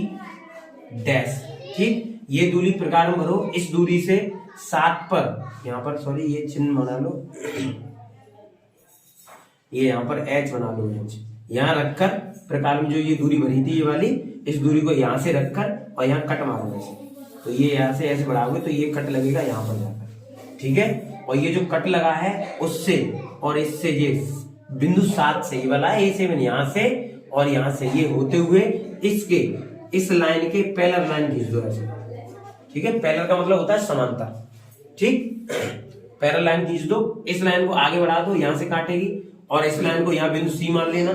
डैश, ठीक। ये दूरी प्रकार में भरो, इस दूरी से 7 पर, यहाँ पर सॉरी ये चिन्ह बना लो, ये यहाँ पर एच बना लो, एच यहाँ रखकर प्रकार में जो ये दूरी भरी थी ये वाली, इस दूरी को यहाँ से रखकर और यहाँ कट मारो ऐसे, तो ये यहाँ से ऐसे बढ़ाओगे तो ये कट लगेगा यहाँ पर जाकर, ठीक है। और ये जो कट लगा है उससे और इससे ये बिंदु 7 से, ये वाला है A7, यहाँ से और यहाँ से ये होते हुए इसके इस लाइन के पैरेलल लाइन खींच दो ऐसे, ठीक है। पैरेलल का मतलब होता है समांतर, ठीक, पैरेलल लाइन खींच दो। इस लाइन को आगे बढ़ा दो, यहां से काटेगी, और इस लाइन को यहाँ बिंदु C मान लेना,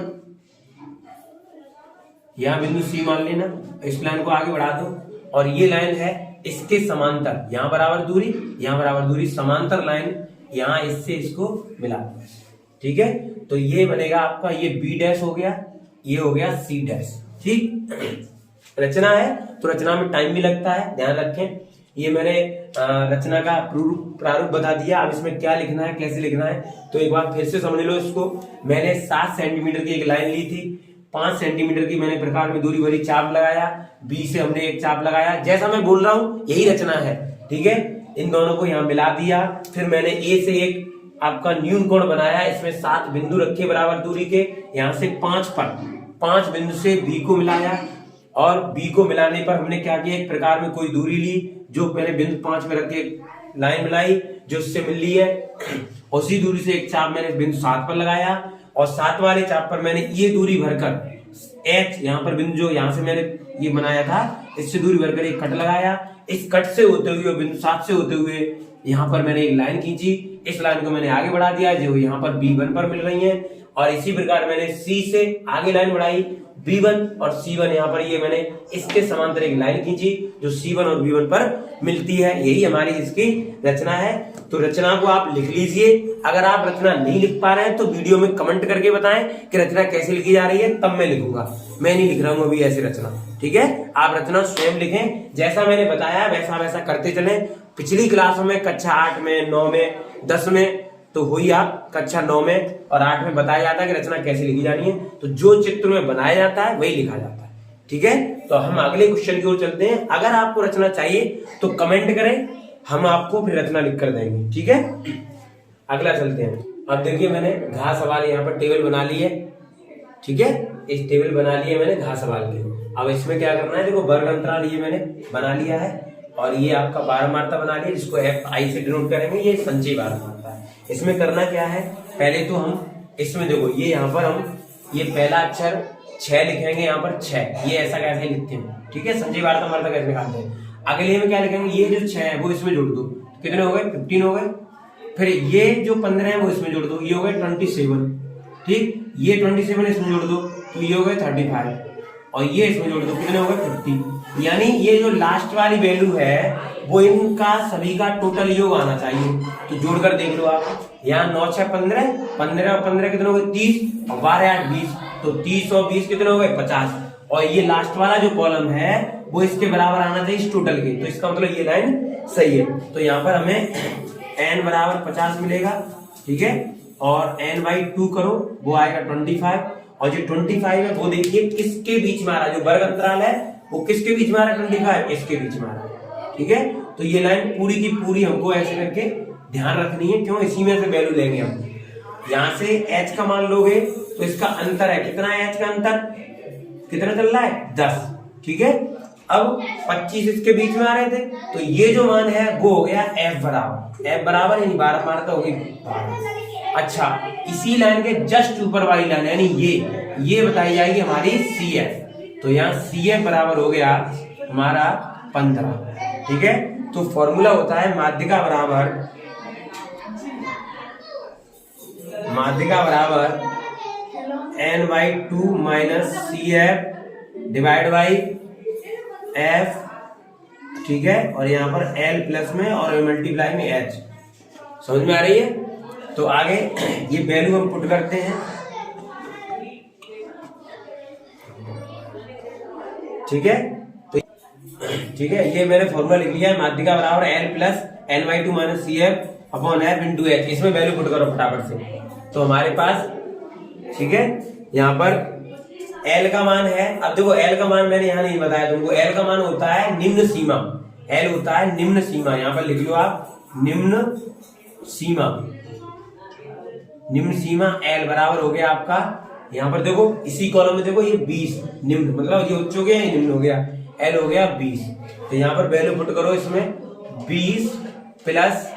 यहाँ बिंदु C मान लेना, इस लाइन को आगे बढ़ा दो, और ये लाइन है इसके समांतर, यहाँ बराबर दूरी, यहाँ बराबर दूरी, समांतर लाइन, यहाँ इससे इसको मिला दो, ठीक है। तो ये बनेगा आपका, ये B डैश हो गया, ये हो गया C डैश, ठीक, रचना है तो रचना में टाइम भी लगता है, ध्यान रखें। ये मैंने रचना का प्रारूप बता दिया। अब इसमें क्या लिखना है, कैसे लिखना है, तो एक बार फिर से समझ लो इसको। मैंने 7 सेंटीमीटर की एक लाइन ली थी, 5 सेंटीमीटर की मैंने प्रकार में दूरी भरी चाप लगाया, बी से हमने एक चाप लगाया, जैसा मैं बोल रहा हूं यही रचना है। ठीक है, इन दोनों को यहाँ मिला दिया। फिर मैंने ए से एक आपका न्यून कोण बनाया, इसमें 7 बिंदु रखे बराबर दूरी के, यहाँ से 5 पर 5 बिंदु से बी को मिलाया, और बी को मिलाने पर हमने क्या किया, एक प्रकार में कोई दूरी ली, जो मैंने बिंदु 5 में रख के लाइन मिलाई जो इससे मिल रही है, उसी दूरी से एक चाप मैंने बिंदु 7 पर लगाया, और 7 वाले चाप पर मैंने ये दूरी भरकर एच, यहाँ पर बिंदु जो यहाँ से मैंने ये बनाया था, इससे दूरी भरकर एक कट लगाया। इस कट से होते हुए बिंदु 7 से होते हुए यहाँ पर मैंने एक लाइन खींची, इस लाइन को मैंने आगे बढ़ा दिया जो यहाँ पर B1 पर मिल रही है, और इसी प्रकार मैंने C से आगे लाइन बढ़ाई, B1 और C1 यहाँ पर ये मैंने इसके समांतर एक लाइन खींची जो C1 और B1 पर मिलती है। यही हमारी इसकी रचना है। तो रचना को आप लिख लीजिए। अगर आप रचना नहीं लिख पा रहे हैं तो वीडियो में कमेंट करके बताएं कि रचना कैसे लिखी जा रही है, तब मैं लिखूंगा। मैं नहीं लिख रहा हूं अभी ऐसी रचना। ठीक है, आप रचना स्वयं लिखें, जैसा मैंने बताया वैसा वैसा करते चलें। पिछली क्लासों में कक्षा 8 में, 9 में, 10 में तो हुई, आप कक्षा 9 में और 8 में बताया जाता है कि रचना कैसे लिखी जानी है। तो जो चित्र में बनाया जाता है वही लिखा जाता है। ठीक है, तो हम अगले क्वेश्चन की ओर चलते हैं। अगर आपको रचना चाहिए तो कमेंट करें, हम आपको फिर रचना लिख कर देंगे। ठीक है, अगला चलते हैं। अब देखिए मैंने घा सवाल यहाँ पर टेबल बना ली है। ठीक है, इस टेबल बना ली है मैंने घा सवाल की। अब इसमें क्या करना है, देखो वर्ग अंतराल ये मैंने बना लिया है, और ये आपका बारहमारता बना लिया जिसको FI से डिनोट करेंगे, ये संचयी बारहमारता है। इसमें करना क्या है, पहले तो हम इसमें देखो ये यहाँ पर हम ये पहला अक्षर 6 लिखेंगे, यहाँ पर 6, ये ऐसा कैसे लिखते हैं। ठीक है, संचयी बारहमारता कैसे निकालते हैं। अगले में क्या लिखेंगे, ये जो 6 है वो इसमें जोड़ दो, कितने हो गए, 15 हो गए। फिर ये जो 15 है वो इसमें जोड़ दो, ये हो गए 27। ठीक, ये 27 इसमें जोड़ दो तो ये हो गए 35, और ये इसमें जोड़ दो, कितने हो गए 50। यानी ये जो लास्ट वाली वैल्यू है वो इनका सभी का टोटल योग आना चाहिए। तो जोड़कर देख लो आप, यहाँ 9 6 15, 15 और 15 कितने हो गए 30, और 12 8 20, तो 30 और 20 कितने हो गए 50, और ये लास्ट वाला जो कॉलम है वो इसके बराबर आना चाहिए इस टोटल के। तो इसका मतलब ये लाइन सही है। तो यहाँ पर हमें n बराबर 50 मिलेगा। ठीक है, और n/2 करो वो आएगा 25, और जो 25 है वो देखिए किसके बीच में आ रहा है, जो वर्ग अंतराल है वो किसके बीच में आ रहा है, 25 इसके बीच में आ रहा है। ठीक है, तो ये लाइन पूरी की पूरी हमको ऐसे करके ध्यान रखनी है, क्यों, इसी में से वैल्यू लेंगे हम। यहाँ से h का मान लोगे तो इसका अंतर है, कितना है h का अंतर, कितना चल रहा है 10। ठीक है, अब 25 इसके बीच में आ रहे थे, तो ये जो मान है वो हो गया f बराबर यानी बारहमारता होगी 12। अच्छा, इसी लाइन के जस्ट ऊपर वाली लाइन यानी ये बताई जाएगी हमारी CF। तो यहाँ CF बराबर हो गया हमारा 15। ठीक है, तो फॉर्मूला होता है माध्यिका बराबर n/2 minus CF divide by F। ठीक है, और यहाँ पर L प्लस में और मल्टीप्लाई में H। समझ में आ रही है। तो आगे ये वैल्यू हम पुट करते हैं। ठीक है, तो ठीक है, ये मैंने फॉर्मूला लिख लिया है, माध्यिका बराबर L plus n/2 minus CF upon F into H। इसमें वैल्यू पुट करो फटाफट से। तो हमारे पास, ठीक है, यहाँ पर L का मान है। अब देखो L का मान मैंने यहाँ नहीं बताया तुमको, L का मान होता है निम्न सीमा, L होता है निम्न सीमा। यहाँ पर लिख लो आप निम्न सीमा, निम्न सीमा L बराबर हो गया आपका, यहाँ पर देखो इसी कॉलम में देखो ये 20 निम्न, मतलब ये उच्च हो गया, ये निम्न हो गया, L हो गया 20। तो यहाँ पर वैल्यू पुट करो इसमें 20 प्लस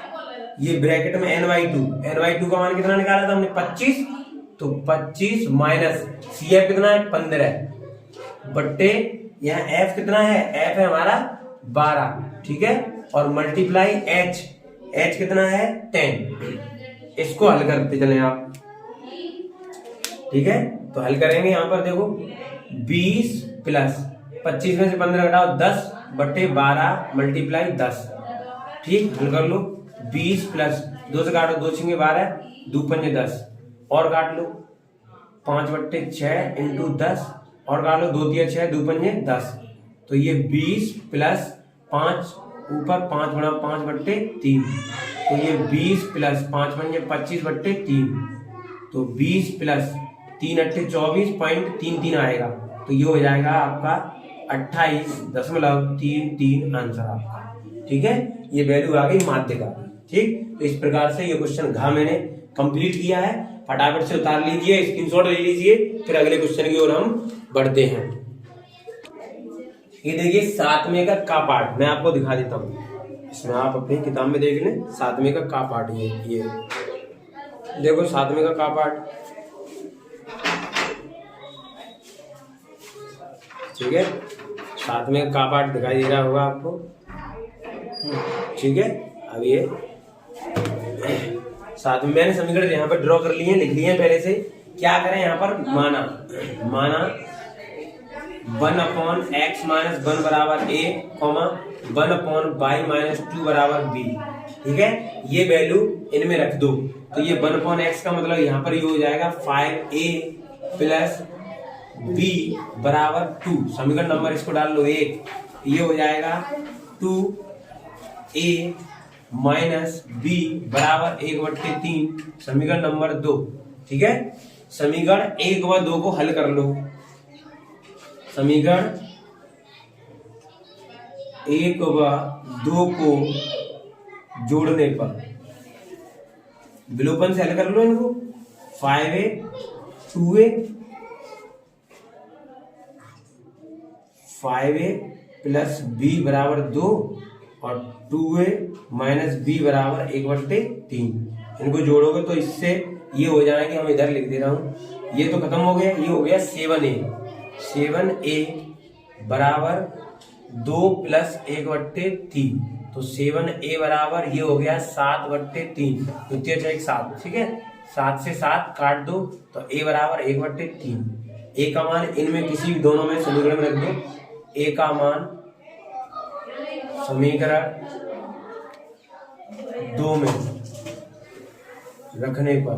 ये ब्रैकेट में n/2 का मान कितना निकाला था हमने 25, तो 25 माइनस CF कितना है 15 बट्टे यहाँ F कितना है, F है हमारा 12। ठीक है, और मल्टीप्लाई H कितना है 10। इसको हल करते चले आप। ठीक है, तो हल करेंगे, यहाँ पर देखो 20 प्लस 25 में से 15 घटाओ 10 बट्टे 12 मल्टीप्लाई 10। ठीक, हल कर लो, 20 प्लस 2 से काटो, 2 छिंगे 12, 2 पंजे 10, और काट लो 5 बट्टे 6 इंटू 10, और काट लो, 2 तिया 6, 2 पंजे 10, तो ये 20 प्लस 5 ऊपर 5 गुणा 5/3, तो ये 20 प्लस 5 पंजे 25/3, तो 20 प्लस 3 अट्ठे 24.33 आएगा, तो ये हो जाएगा आपका 28.33 आंसर आपका। ठीक है, ये वैल्यू आ गई माध्य का। ठीक, तो इस प्रकार से ये क्वेश्चन घ मैंने कंप्लीट किया है। फटाफट से उतार लीजिए, स्क्रीनशॉट ले लीजिए, फिर अगले क्वेश्चन की ओर हम बढ़ते हैं। ये देखिए 7वें का पार्ट मैं आपको दिखा देता हूँ, इसमें आप अपनी किताब में देख लें। 7वें का पार्ट ये देखो, 7वें का पार्ट। ठीक है, 7वें का पार्ट दिखाई दे रहा होगा आपको। ठीक है, अब ये 7 में मैंने समीकरण यहाँ पर ड्रॉ कर लिए, लिख लिए पहले से। क्या करें यहाँ पर, माना 1/x - 1 बराबर a, 1/y - 2 बराबर b। ठीक है, ये वैल्यू इनमें रख दो, तो ये 1/x का मतलब यहाँ पर ये हो जाएगा 5a प्लस b बराबर 2। समीकरण नंबर इसको डाल लो 1, ये हो जाएगा 2a माइनस b बराबर 1/3, समीकरण नंबर 2। ठीक है, समीकरण 1 व 2 को हल कर लो। समीकरण 1 व 2 को जोड़ने पर विलोपन से हल कर लो इनको। 5a 2a 5a plus b बराबर 2 और 2a माइनस b बराबर 1/3। इनको जोड़ोगे तो इससे ये हो जाएंगे, हम इधर लिख दे रहा हूं, ये तो खत्म हो गया, ये हो गया 7a बराबर 2 प्लस 1/3, तो 7a बराबर ये हो गया 7/3, द्वितीय छेद 7। ठीक है, 7 से 7 काट दो, तो a बराबर 1/3। a का मान इनमें किसी भी दोनों में समीकरण में रख दो। a का मान समीकरण 2 में रखने पर,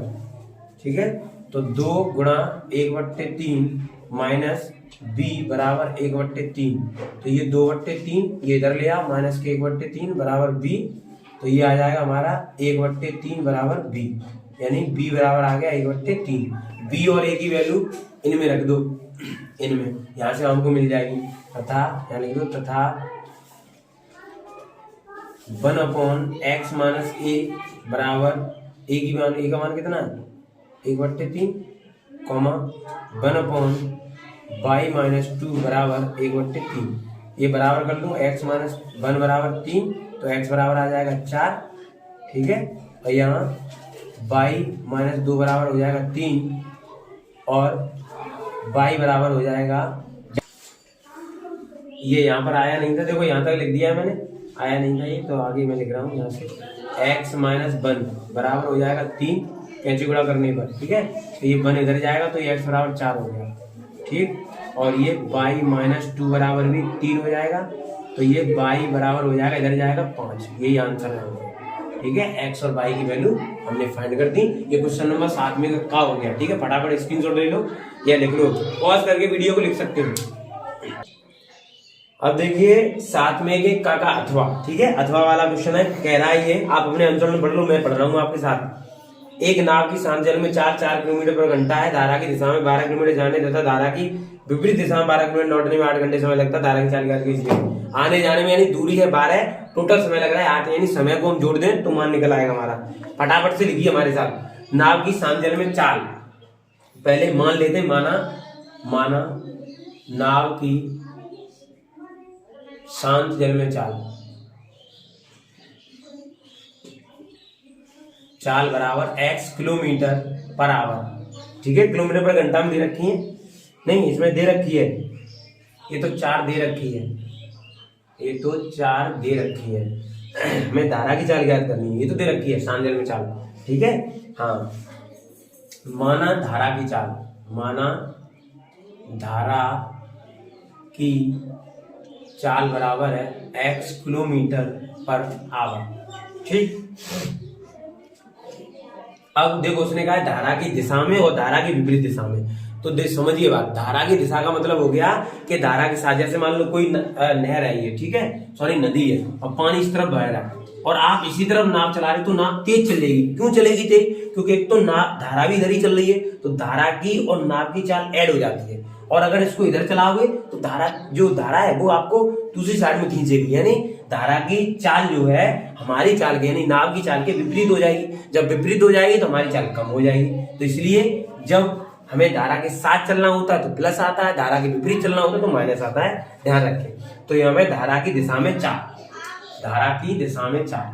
ठीक है, तो 2 गुणा 1/3 माइनस b बराबर 1/3, तो ये 2/3 ये इधर ले आओ, माइनस के 1/3 बराबर b, तो ये आ जाएगा हमारा 1/3 बराबर b, यानी b बराबर आ गया 1/3। b और a की वैल्यू इनमें रख दो, इनमें यहां से हमको मिल जाएगी, तथा यहाँ लिख दो, तथा 1/x माइनस a बराबर a का मान कितना है 1/3, 1/y - 2 बराबर 1/3। ये बराबर कर लूँ, x - 1 बराबर 3, तो x बराबर आ जाएगा 4। ठीक है, और यहाँ y - 2 बराबर हो जाएगा 3 और y बराबर हो जाएगा, ये यहाँ पर आया नहीं था, देखो यहाँ तक लिख दिया है मैंने, आया नहीं था ये, तो आगे मैं लिख रहा हूँ यहाँ से x - 1 बराबर हो जाएगा 3 कैंची गुणा करने पर। ठीक है, तो ये 1 इधर जाएगा, तो ये x बराबर 4 हो गया। ठीक, और ये y - 2 बराबर भी 3 हो जाएगा, तो ये y बराबर हो जाएगा, इधर जाएगा 5। यही आंसर है। ठीक है, x और y की वैल्यू हमने फाइंड कर दी। ये क्वेश्चन नंबर 7 का हो गया। ठीक है, फटाफट स्क्रीनशॉट ले लो या लिख लो, पॉज करके वीडियो को लिख सकते हो। अब देखिए 7वें के का अथवा। ठीक है, अथवा वाला क्वेश्चन है, कह रहा है ये, आप अपने आंसर में पढ़ लो, मैं पढ़ रहा हूँ आपके साथ। एक नाव की शांत जल में 4 किलोमीटर पर घंटा है, धारा की दिशा में 12 किलोमीटर जाने तथा धारा की विपरीत दिशा में 12 किलोमीटर लौटने में 8 घंटे समय लगता है। धारा की चाल की आने जाने में यानी दूरी है 12, टोटल समय लग रहा है 8, यानी समय को हम जोड़ दें तो मान निकल आएगा हमारा। फटाफट से लिखिए हमारे साथ, नाव की शांत जल में चाल, पहले मान लेते, माना नाव की शांत जल में चाल बराबर x किलोमीटर पर आवर। ठीक है, किलोमीटर पर घंटा में दे रखी है, नहीं इसमें दे रखी है, ये तो 4 दे रखी है, ये तो 4 दे रखी है। मैं धारा की चाल ज्ञात करनी है, ये तो दे रखी है शांत जल में चाल। ठीक है, हाँ, माना धारा की चाल, माना धारा की चाल बराबर है x किलोमीटर पर आवर। ठीक, अब देखो उसने कहा धारा की दिशा में और धारा की विपरीत दिशा में, तो समझिए बात, धारा की दिशा का मतलब हो गया कि धारा की दिशा, जैसे मान लो कोई नहर है ये, ठीक है, सॉरी नदी है, और पानी इस तरफ बह रहा है और आप इसी तरफ नाव चला रहे, तो नाव तेज चलेगी। क्यों चलेगी तेज? क्योंकि एक तो धारा भी इधर ही चल रही है, तो धारा की और नाव की चाल ऐड हो जाती है। और अगर इसको इधर चलाओगे तो धारा है वो आपको दूसरी साइड में खींचेगी, यानी धारा की चाल जो है हमारी चाल के यानी नाव की चाल के विपरीत हो जाएगी। जब विपरीत हो जाएगी तो हमारी चाल कम हो जाएगी। तो इसलिए जब हमें धारा के साथ चलना होता है तो प्लस आता है, धारा के विपरीत चलना होता है तो माइनस आता है, ध्यान रखें। तो ये हमें धारा की दिशा में चाल, धारा की दिशा में चाल,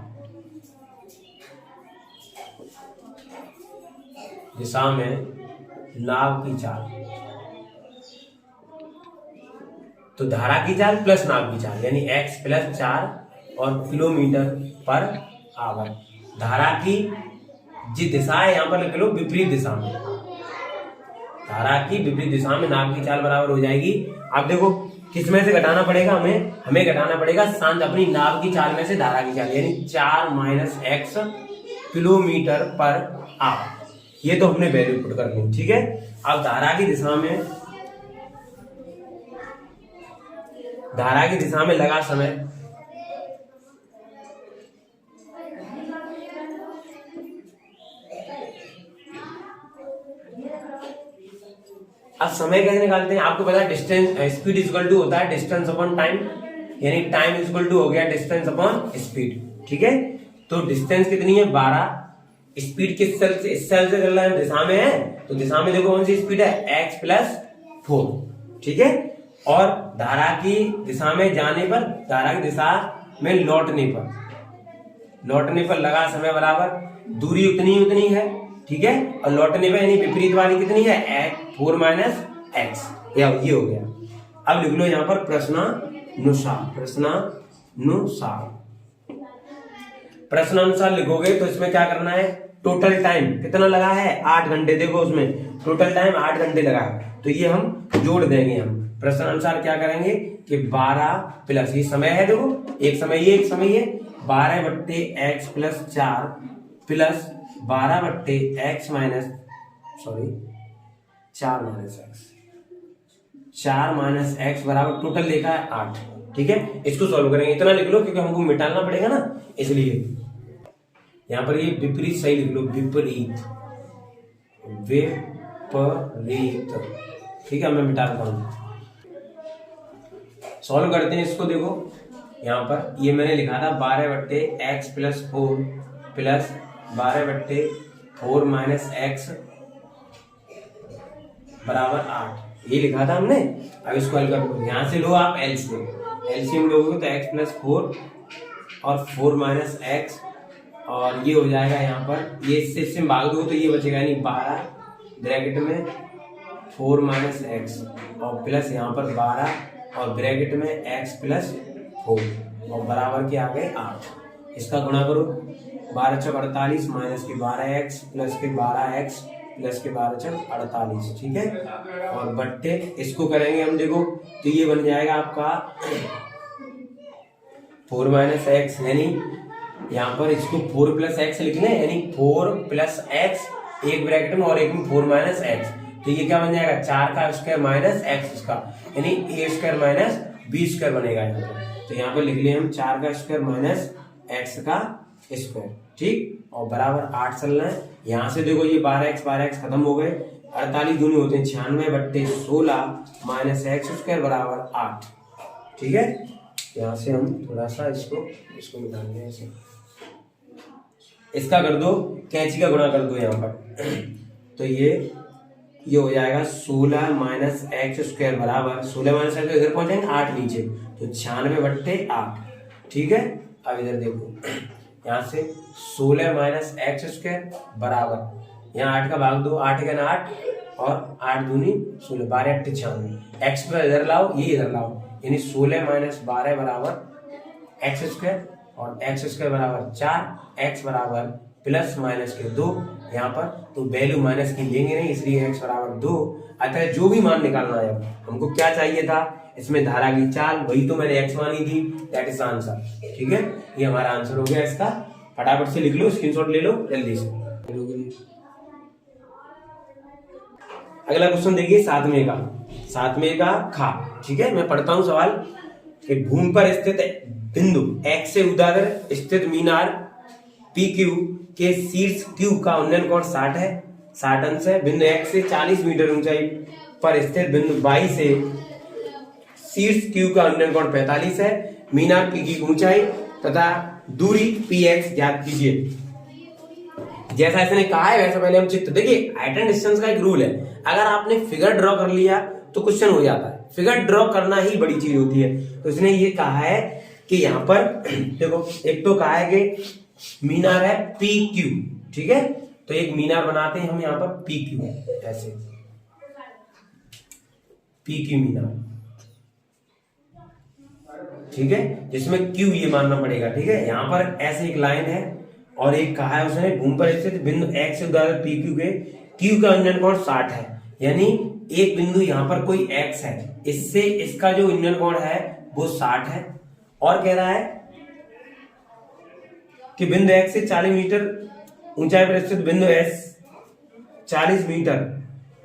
दिशा में नाव की चाल, तो धारा की चाल प्लस नाव की चाल यानी x प्लस 4 और किलोमीटर पर आवर। धारा की जी दिशा है यहाँ पर लिख लो विपरीत दिशा में, धारा की विपरीत दिशा में नाव की चाल बराबर हो जाएगी। अब देखो किसमें से घटाना पड़ेगा, हमें घटाना पड़ेगा शांत अपनी नाव की चाल में से धारा की चाल, यानी 4 minus x kilometre per hour. ये तो हमने वैल्यू पुट कर ली, ठीक है। अब धारा की दिशा में लगा समय, अब समय कैसे निकालते हैं? आपको पता है डिस्टेंस, स्पीड इक्वल टू होता है डिस्टेंस अपॉन टाइम, यानी टाइम इक्वल टू हो गया डिस्टेंस अपॉन स्पीड, ठीक है। तो डिस्टेंस कितनी है 12, स्पीड किस सेल से, इस सेल से चल रहा है, दिशा में है, तो दिशा में देखो कौन सी स्पीड है x प्लस 4, ठीक है। और धारा की दिशा में जाने पर, धारा की दिशा में लौटने पर लगा समय बराबर दूरी उतनी है, ठीक है। और लौटने पर यानी विपरीत वाली कितनी है 4 माइनस एक्स, ये हो गया। अब लिख लो यहाँ पर प्रश्नानुसार लिखोगे तो इसमें क्या करना है, टोटल टाइम कितना लगा है 8 घंटे, देखो उसमें टोटल टाइम 8 घंटे लगा है, तो ये हम जोड़ देंगे। हम प्रश्नानुसार क्या करेंगे कि 12 प्लस ये समय है, देखो एक समय ये 12/x plus 4 plus 12/x minus 4 minus x बराबर टोटल देखा है 8, ठीक है। इसको सॉल्व करेंगे, इतना लिख लो क्योंकि हमको मिटाना पड़ेगा ना, इसलिए यहां पर ये विपरीत सही लिख लो, विपरीत, ठीक है। मैं मिटा देता हूं, सॉल्व करते हैं इसको। देखो यहाँ पर ये मैंने लिखा था 12/x plus 4 plus 12/4 minus x बराबर 8, ये लिखा था हमने। अब इसको हल कर लो, यहाँ से लो आप एलसीएम लोगे तो x प्लस 4 और 4 माइनस एक्स, और ये हो जाएगा यहाँ पर, ये इससे भाग दो तो ये बचेगा, यानी 12 ब्रैकेट में 4 माइनस एक्स और प्लस यहाँ पर 12 और ब्रैकेट में x प्लस 4 और बराबर के आ गए 8। इसका गुणा करो, 12 चौक 48 माइनस के 12x प्लस के 12x प्लस के 12 चौक 48, ठीक है। और बट्टे इसको करेंगे हम, देखो तो ये बन जाएगा आपका 4 माइनस एक्स, यानी यहाँ पर इसको 4 प्लस एक्स लिखना है, यानी 4 प्लस एक्स एक ब्रैकेट में और एक में 4 माइनस एक्स, तो ये क्या बन जाएगा 4 का स्क्वायर माइनस एक्स इसका, यानी ए स्क्वायर माइनस बी स्क्वायर बनेगा यहाँ पर। तो यहाँ पर लिख लिए हम 4 का स्क्वायर माइनस एक्स का स्क्वायर, ठीक, और बराबर 8 चलना है। यहाँ से देखो ये 12x खत्म हो गए, 48 दूनी होते हैं 96/16 माइनस एक्स स्क्वायर बराबर 8, ठीक है। यहाँ से हम थोड़ा सा इसको निकालेंगे ऐसे, इसका कर दो, कैंची का गुणा कर दो यहाँ पर, तो ये हो जाएगा 16 माइनस एक्स स्क्वायर बराबर 16 माइनस एक्स इधर पहुंचेंगे 8 नीचे, तो 96/8, ठीक है। अब इधर देखो यहाँ से 16 माइनस एक्स स्क्वायर बराबर, यहाँ 8 का भाग दो, 8 का 8 और 8 दूनी 16, 12 8 96, एक्स पर इधर लाओ, ये इधर लाओ, यानी 16 माइनस 12 बराबर एक्स स्क्वायर और एक्स स्क्वायर बराबर 4, एक्स बराबर प्लस माइनस के 2 यहाँ पर, तो वैल्यू माइनस की लेंगे नहीं, इसलिए एक्स बराबर 2। अतः जो भी मान निकालना है, हमको क्या चाहिए था इसमें धारा की चाल, वही तो मैंने एक्स मानी थी, दैट इज आंसर, ठीक है। ये हमारा आंसर हो गया इसका, फटाफट से लिख लो, स्क्रीनशॉट ले लो जल्दी से। अगला क्वेश्चन देखिए सातवें का खा। ठीक है, मैं पढ़ता हूं सवाल कि भूमि पर स्थित बिंदु एक्स से उर्ध्वाधर स्थित मीनार पी क्यू के शीर्ष क्यू का उन्नयन कोण 60 है, 60 अंश है। बिंदु एक्स से 40 मीटर ऊंचाई पर स्थित बिंदु वाई से शीर्ष क्यू का उन्नयन कोण 45 है। मीनार पी की ऊंचाई तथा दूरी पी एक्स ज्ञात कीजिए। जैसा इसने कहा है वैसा पहले हम चित्र देखिए। हाइट एंड डिस्टेंस का एक रूल है, अगर आपने फिगर ड्रॉ कर लिया तो क्वेश्चन हो जाता है। फिगर ड्रॉ करना ही बड़ी चीज होती है। तो इसने ये कहा है कि यहाँ पर देखो, एक तो कहा है कि मीनार है पी क्यू। ठीक है, तो एक मीनार बनाते हैं हम यहाँ पर पी क्यू, ऐसे पी क्यू मीनार। ठीक है, जिसमें क्यू ये मानना पड़ेगा। ठीक है, यहाँ पर ऐसे एक लाइन है और एक कहा है उसने भूमि पर स्थित बिंदु एक्स से उर्ध्वाधर पी क्यू के क्यू का उन्नयन कोण 60 है। यानी एक बिंदु यहाँ पर कोई एक्स है, इससे इसका जो उन्नयन कोण है वो 60 है। और कह रहा है कि बिंदु एक्स से 40 मीटर ऊंचाई पर स्थित बिंदु एस 40 मीटर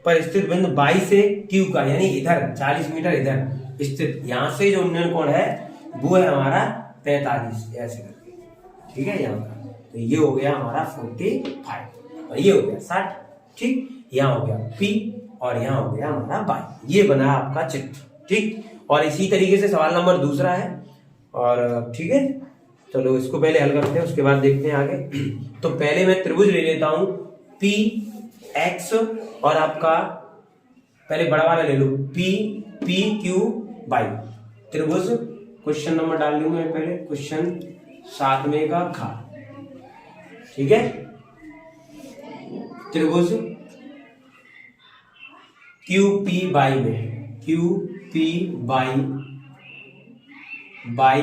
पर स्थित बिंदु वाई से क्यू का, यानी इधर 40 मीटर इधर स्थित, यहां से जो उन्नयन कोण है वो है हमारा 45, ऐसे करके। ठीक है, यहाँ का तो ये हो गया हमारा 45 और ये हो गया 60। ठीक, यहाँ हो गया P और यहाँ हो गया हमारा बाई। ये बना आपका चित्र। ठीक, और इसी तरीके से सवाल नंबर दूसरा है। और ठीक है, चलो इसको पहले हल करते हैं, उसके बाद देखते हैं आगे। तो पहले मैं त्रिभुज ले लेता हूं P X और आपका पहले बड़ा वाला ले लो P P Q बाई त्रिभुज। क्वेश्चन नंबर डाल लूंगा मैं पहले, क्वेश्चन 7वें का खा। ठीक है, त्रिभुज क्यू पी बाई में, क्यू पी बाई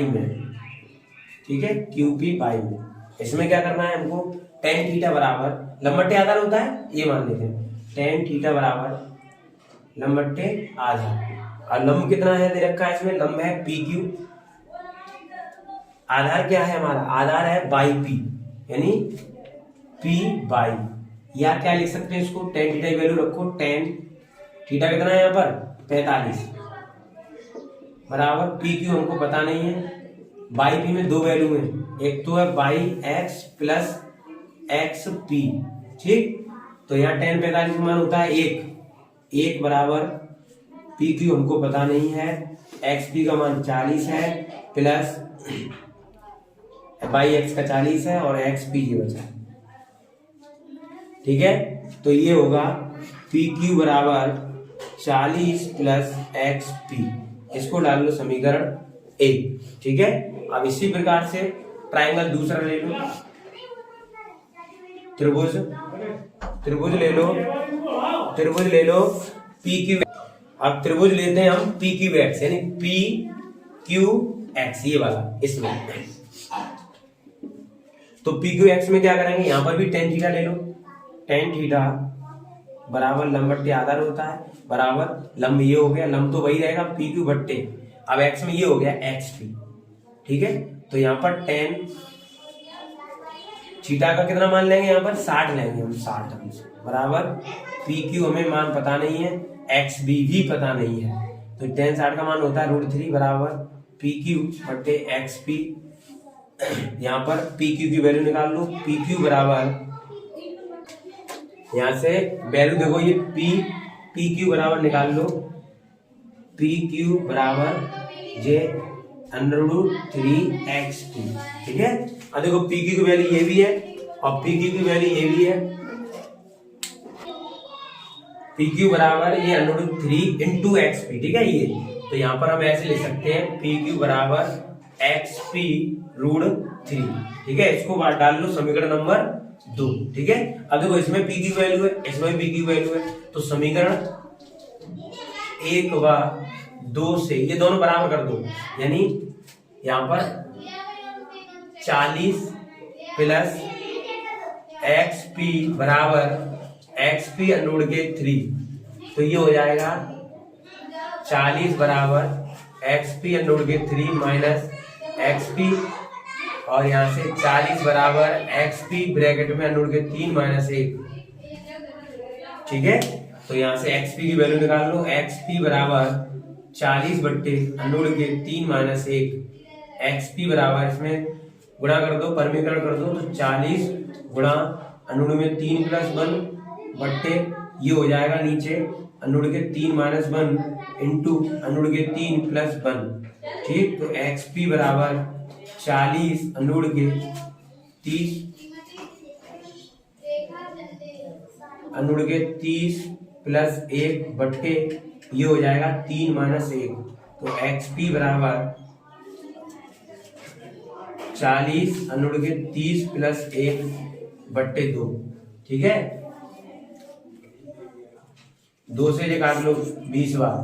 में। ठीक है, क्यू पी बाई में इसमें क्या करना है हमको, टेन थीटा बराबर लंबट्टे आधार होता है, ये मान लेते हैं टेन थीटा बराबर लंबट्टे आधार। और लंब कितना है दे रखा है इसमें, लंब है पी क्यू, आधार क्या है हमारा, आधार है बाई पी, यानी पी बाई, या क्या लिख सकते हैं इसको, टेन थीटा की वैल्यू रखो, टेन थीटा कितना है यहाँ पर 45 बराबर पी क्यू हमको पता नहीं है। बाई पी में दो वैल्यू है, एक तो है by x plus x P. ठीक, तो यहाँ टेन 45 मान होता है एक बराबर पी क्यू हमको पता नहीं है, एक्स पी का मान 40 है प्लस बाई एक्स का 40 है और एक्स पी ये बचा। ठीक है, तो ये होगा पी क्यू बराबर 40 प्लस एक्स पी। इसको डाल लो समीकरण ए। ठीक है, अब इसी प्रकार से ट्राइंगल दूसरा ले लो, त्रिभुज ले लो पी क्यू। अब त्रिभुज लेते हैं हम पी क्यू एक्स, यानी पी क्यू एक्स, ये वाला इसमें। तो पी क्यू एक्स में क्या करेंगे, यहां पर भी टेन थीटा ले लो, टेन थीटा बराबर लंब बट्टे आधार होता है, बराबर लंब ये हो गया, लंब तो वही रहेगा पी क्यू बट्टे, अब एक्स में ये हो गया एक्स पी। ठीक है, तो यहाँ पर टेन थीटा का कितना मान लेंगे, यहाँ पर 60 लेंगे हम, 60 बराबर पी क्यू हमें मान पता नहीं है, एक्स बी भी पता नहीं है, तो टेन 60 का मान होता है √3 बराबर पी क्यू बट्टे एक्स पी। यहाँ पर पी क्यू की वैल्यू निकाल लो, पी क्यू बराबर यहाँ से वैल्यू देखो, ये पी क्यू बराबर निकाल लो, पी क्यू बराबर जे √3 एक्स पी। ठीक है, अब देखो पी क्यू की वैल्यू ये भी है और पी क्यू की वैल्यू ये भी है, पी क्यू बराबर ये √3 इंटू एक्स पी। ठीक है, ये तो यहाँ पर हम ऐसे लिख सकते हैं पी क्यू बराबर एक्स पी √3। ठीक है, इसको डाल लो समीकरण नंबर 2। ठीक है, अब देखो इसमें पी की वैल्यू है, इसमें पी की वैल्यू है, तो समीकरण 1 व 2 से ये दोनों बराबर कर दो, यानी यहाँ पर 40 प्लस एक्स पी बराबर एक्स पी √3, तो ये हो जाएगा 40 बराबर x P √3 minus x P, और यहाँ से 40 बराबर एक्स पी ब्रैकेट में √3 माइनस 1। ठीक है, तो यहाँ से xp की वैल्यू निकाल लो। xp बराबर 40 बट्टे अंडूड़ के 3 माइनस 1। xp बराबर इसमें गुणा कर दो, परमीकरण कर दो, तो 40 गुणा अंडूड़ में 3 प्लस 1 बट्टे ये हो जाएगा नीचे अंडूड़ के 3 माइनस 1 इंटू अंडूड़ के 3 प्लस 1। ठीक, तो xp बराबर 40 अंडूड़ के 30 अंडूड़ के 30 प्लस 1 बट्टे ये हो जाएगा 3 माइनस 1। तो xp बराबर 40 अंडूड़ के 30 प्लस 1 बट्टे 2। ठीक है, 2 से ये काट लो 20 बार।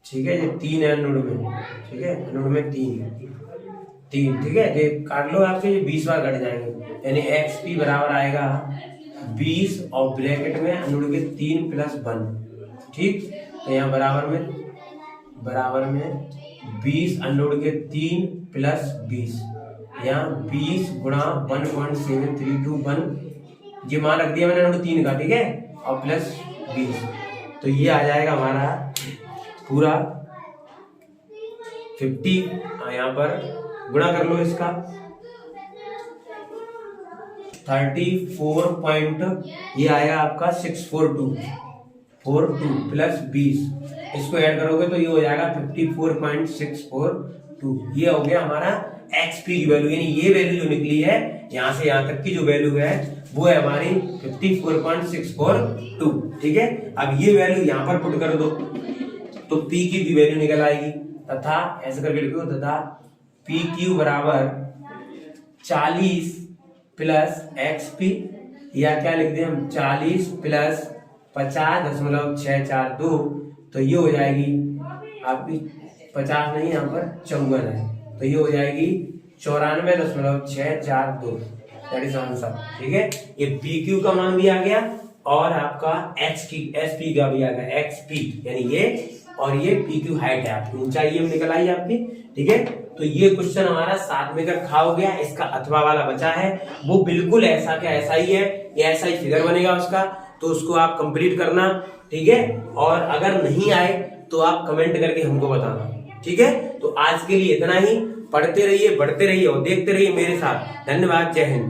ठीक है, ये 3 है अंडूड़ में। ठीक है, अंडूड़ में 3। ठीक है, ये काट लो आपके, ये 20 बार कट जाएंगे, यानी xp बराबर आएगा 20 और ब्रैकेट में अंडूड़ के 3 प्लस 1। ठीक, तो यहाँ बराबर में 20 अंडूड़ के 3 प्लस 20, यहाँ 20 गुणा 1.7321 ये मान रख दिया मैंने अंडूड़ 3 का। ठीक है, और प्लस 20, तो ये आ जाएगा हमारा पूरा 50। यहाँ पर गुणा कर लो इसका 34 ये आएगा आपका 642 प्लस 20, इसको ऐड करोगे तो ये हो जाएगा 54.642। ये हो गया हमारा xp की वैल्यू, यानी ये वैल्यू जो निकली है यहाँ से यहाँ तक की जो वैल्यू है वो है हमारी 54.642। ठीक है, अब ये वैल्यू यहाँ पर पुट कर दो तो p की वैल्यू निकल आएगी, तथा ऐसे करके लिखो, तथा पी क्यू बराबर 40 प्लस xp, या क्या लिख दें हम 40 प्लस 50.642, तो ये हो जाएगी आपकी 50 नहीं, यहाँ पर 54 है, तो ये हो जाएगी 94.642, दैट इज आंसर। ठीक है, ये पी क्यू का मान भी आ गया और आपका एसपी का भी आ गया, xp यानी ये, और ये पी क्यू हाइट है आपकी, ऊंचाई ये निकल आई आपकी। ठीक है, तो ये क्वेश्चन हमारा 7 में का खा हो गया। इसका अथवा वाला बचा है, वो बिल्कुल ऐसा क्या ऐसा ही है, ये ऐसा ही फिगर बनेगा उसका, तो उसको आप कंप्लीट करना। ठीक है, और अगर नहीं आए तो आप कमेंट करके हमको बताना। ठीक है, तो आज के लिए इतना ही। पढ़ते रहिए, बढ़ते रहिए और देखते रहिए मेरे साथ। धन्यवाद, जय हिंद।